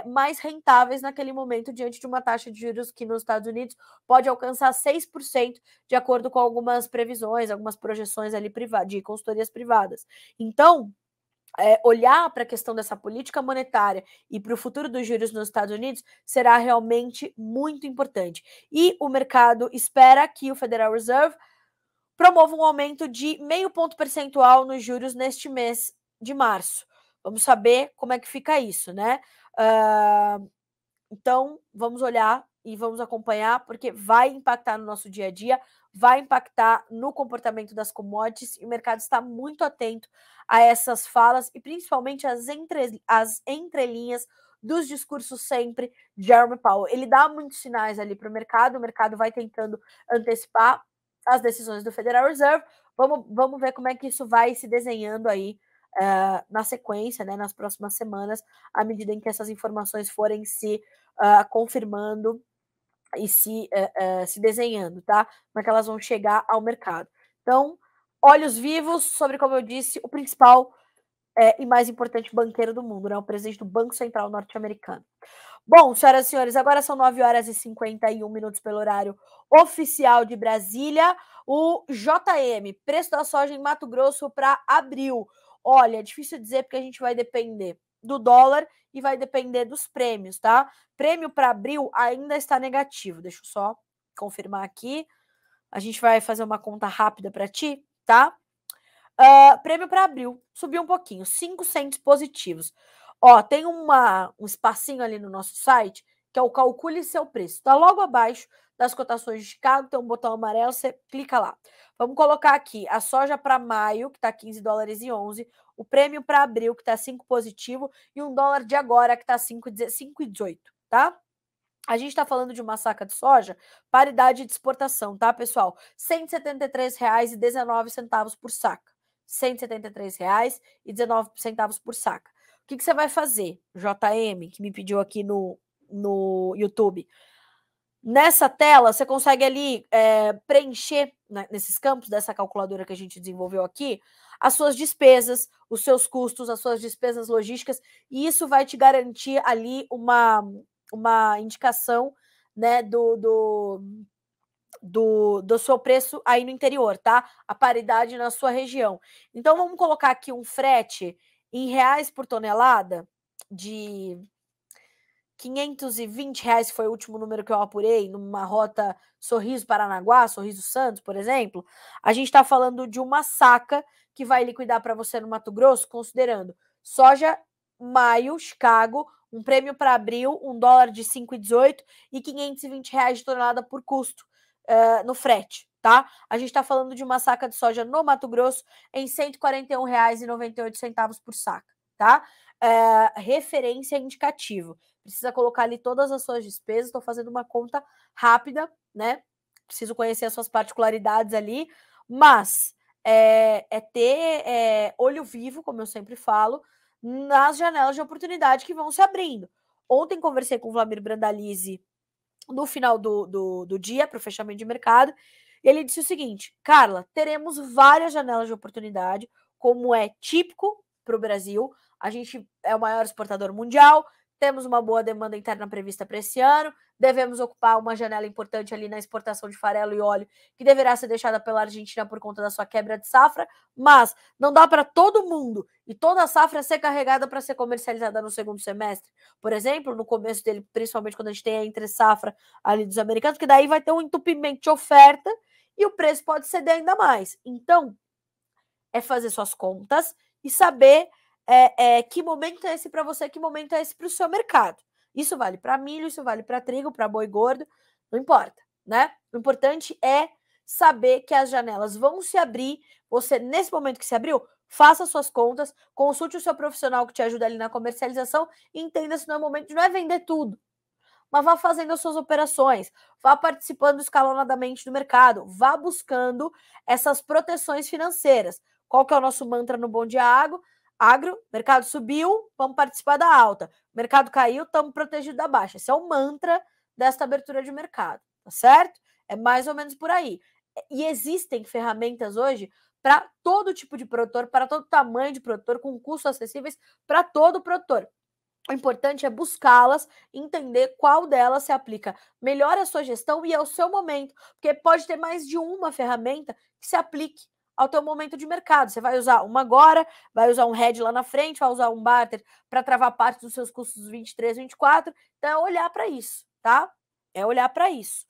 mais rentáveis naquele momento diante de uma taxa de juros que nos Estados Unidos pode alcançar 6%, de acordo com algumas previsões, algumas projeções ali de consultorias privadas. Então, olhar para a questão dessa política monetária e para o futuro dos juros nos Estados Unidos será realmente muito importante. E o mercado espera que o Federal Reserve promova um aumento de 0,5 ponto percentual nos juros neste mês de março. Vamos saber como é que fica isso, né? Então, vamos olhar e vamos acompanhar, porque vai impactar no nosso dia a dia, vai impactar no comportamento das commodities, e o mercado está muito atento a essas falas e principalmente as entrelinhas dos discursos sempre de Jerome Powell. Ele dá muitos sinais ali para o mercado vai tentando antecipar as decisões do Federal Reserve. Vamos ver como é que isso vai se desenhando aí na sequência, né, nas próximas semanas, à medida em que essas informações forem se confirmando e se desenhando, tá? Como é que elas vão chegar ao mercado. Então, olhos vivos sobre, como eu disse, o principal e mais importante banqueiro do mundo, né? O presidente do Banco Central norte-americano. Bom, senhoras e senhores, agora são 9 horas e 51 minutos pelo horário oficial de Brasília. O JM, preço da soja em Mato Grosso para abril. Olha, é difícil dizer porque a gente vai depender do dólar e vai depender dos prêmios, tá? Prêmio para abril ainda está negativo. Deixa eu só confirmar aqui. A gente vai fazer uma conta rápida para ti, tá? Prêmio para abril subiu um pouquinho, 5 cents positivos. Ó, tem um espacinho ali no nosso site que é o Calcule Seu Preço. Está logo abaixo das cotações de Chicago, tem um botão amarelo, você clica lá. Vamos colocar aqui a soja para maio, que está 15 dólares e 11, o prêmio para abril, que está 5 positivo, e um dólar de agora, que está 5,18, tá? A gente está falando de uma saca de soja, paridade de exportação, tá, pessoal? R$ 173,19 por saca. R$ 173,19 por saca. O que você vai fazer, JM, que me pediu aqui no YouTube? Nessa tela, você consegue ali preencher, né, nesses campos dessa calculadora que a gente desenvolveu aqui, as suas despesas, os seus custos, as suas despesas logísticas, e isso vai te garantir ali uma indicação, né, do seu preço aí no interior, tá? A paridade na sua região. Então, vamos colocar aqui um frete em reais por tonelada de R$ 520, foi o último número que eu apurei, numa rota Sorriso-Paranaguá, Sorriso-Santos, por exemplo. A gente está falando de uma saca que vai liquidar para você no Mato Grosso, considerando soja, maio, Chicago, um prêmio para abril, $1 de 5,18 e R$ 520 de tonelada por custo no frete, tá? A gente está falando de uma saca de soja no Mato Grosso em R$ 141,98 por saca, tá? Referência indicativo. Precisa colocar ali todas as suas despesas. Estou fazendo uma conta rápida, né? Preciso conhecer as suas particularidades ali, mas ter olho vivo, como eu sempre falo, nas janelas de oportunidade que vão se abrindo. Ontem conversei com o Vlamir Brandalize no final do dia, para o fechamento de mercado, e ele disse o seguinte: Carla, teremos várias janelas de oportunidade, como é típico para o Brasil. A gente é o maior exportador mundial, temos uma boa demanda interna prevista para esse ano, devemos ocupar uma janela importante ali na exportação de farelo e óleo, que deverá ser deixada pela Argentina por conta da sua quebra de safra, mas não dá para todo mundo e toda a safra ser carregada para ser comercializada no segundo semestre. Por exemplo, no começo dele, principalmente quando a gente tem a entre safra ali dos americanos, porque daí vai ter um entupimento de oferta e o preço pode ceder ainda mais. Então, é fazer suas contas e saber que momento é esse para você, que momento é esse para o seu mercado. Isso vale para milho, isso vale para trigo, para boi gordo, não importa, né? O importante é saber que as janelas vão se abrir. Você, nesse momento que se abriu, faça suas contas, consulte o seu profissional que te ajuda ali na comercialização e entenda se não é momento de não é vender tudo, mas vá fazendo as suas operações, vá participando escalonadamente do mercado, vá buscando essas proteções financeiras. Qual que é o nosso mantra no Bom Dia Agro? Mercado subiu, vamos participar da alta. Mercado caiu, estamos protegidos da baixa. Esse é o mantra desta abertura de mercado, tá certo? É mais ou menos por aí. E existem ferramentas hoje para todo tipo de produtor, para todo tamanho de produtor, com custos acessíveis para todo produtor. O importante é buscá-las, entender qual delas se aplica melhor à sua gestão e ao seu momento, porque pode ter mais de uma ferramenta que se aplique ao teu momento de mercado. Você vai usar uma agora, vai usar um hedge lá na frente, vai usar um barter para travar parte dos seus custos 23, 24. Então é olhar para isso, tá? É olhar para isso.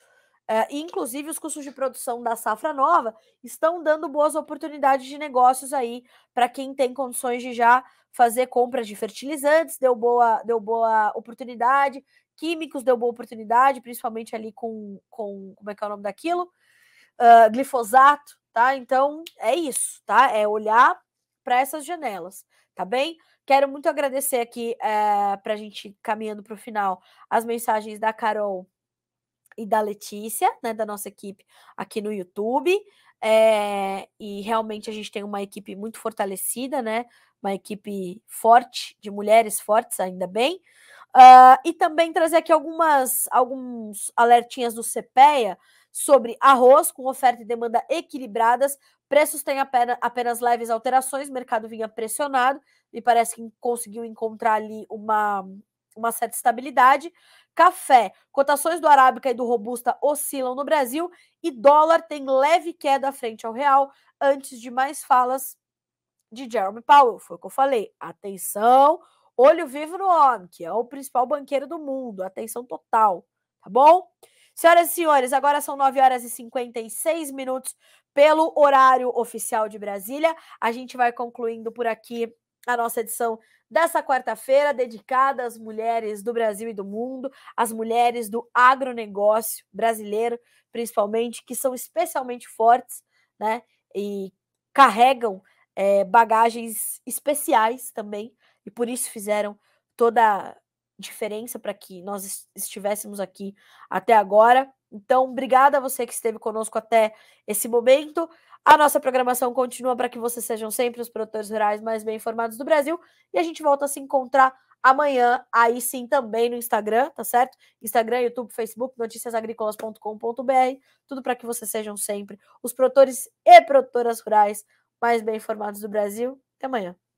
Inclusive, os custos de produção da safra nova estão dando boas oportunidades de negócios aí para quem tem condições de já fazer compras de fertilizantes, deu boa oportunidade, químicos deu boa oportunidade, principalmente ali com como é que é o nome daquilo? Glifosato, tá? Então, é isso, tá? É olhar para essas janelas, tá bem? Quero muito agradecer aqui, para a gente caminhando para o final, as mensagens da Carol e da Letícia, né, da nossa equipe aqui no YouTube. E realmente a gente tem uma equipe muito fortalecida, né? Uma equipe forte, de mulheres fortes, ainda bem. E também trazer aqui alguns alertinhas do CPEA sobre arroz com oferta e demanda equilibradas. Preços têm apenas leves alterações, o mercado vinha pressionado, me parece que conseguiu encontrar ali uma certa estabilidade. Café, cotações do Arábica e do Robusta oscilam no Brasil e dólar tem leve queda frente ao real, antes de mais falas de Jerome Powell. Foi o que eu falei. Atenção, olho vivo no homem, que é o principal banqueiro do mundo. Atenção total, tá bom? Senhoras e senhores, agora são 9h56 pelo horário oficial de Brasília. A gente vai concluindo por aqui a nossa edição dessa quarta-feira, dedicada às mulheres do Brasil e do mundo, às mulheres do agronegócio brasileiro, principalmente, que são especialmente fortes, né? E carregam bagagens especiais também, e por isso fizeram toda a diferença para que nós estivéssemos aqui até agora. Então, obrigada a você que esteve conosco até esse momento. A nossa programação continua para que vocês sejam sempre os produtores rurais mais bem informados do Brasil, e a gente volta a se encontrar Amanhã, aí sim, também no Instagram, tá certo? Instagram, YouTube, Facebook, noticiasagricolas.com.br, tudo para que vocês sejam sempre os produtores e produtoras rurais mais bem informados do Brasil. Até amanhã.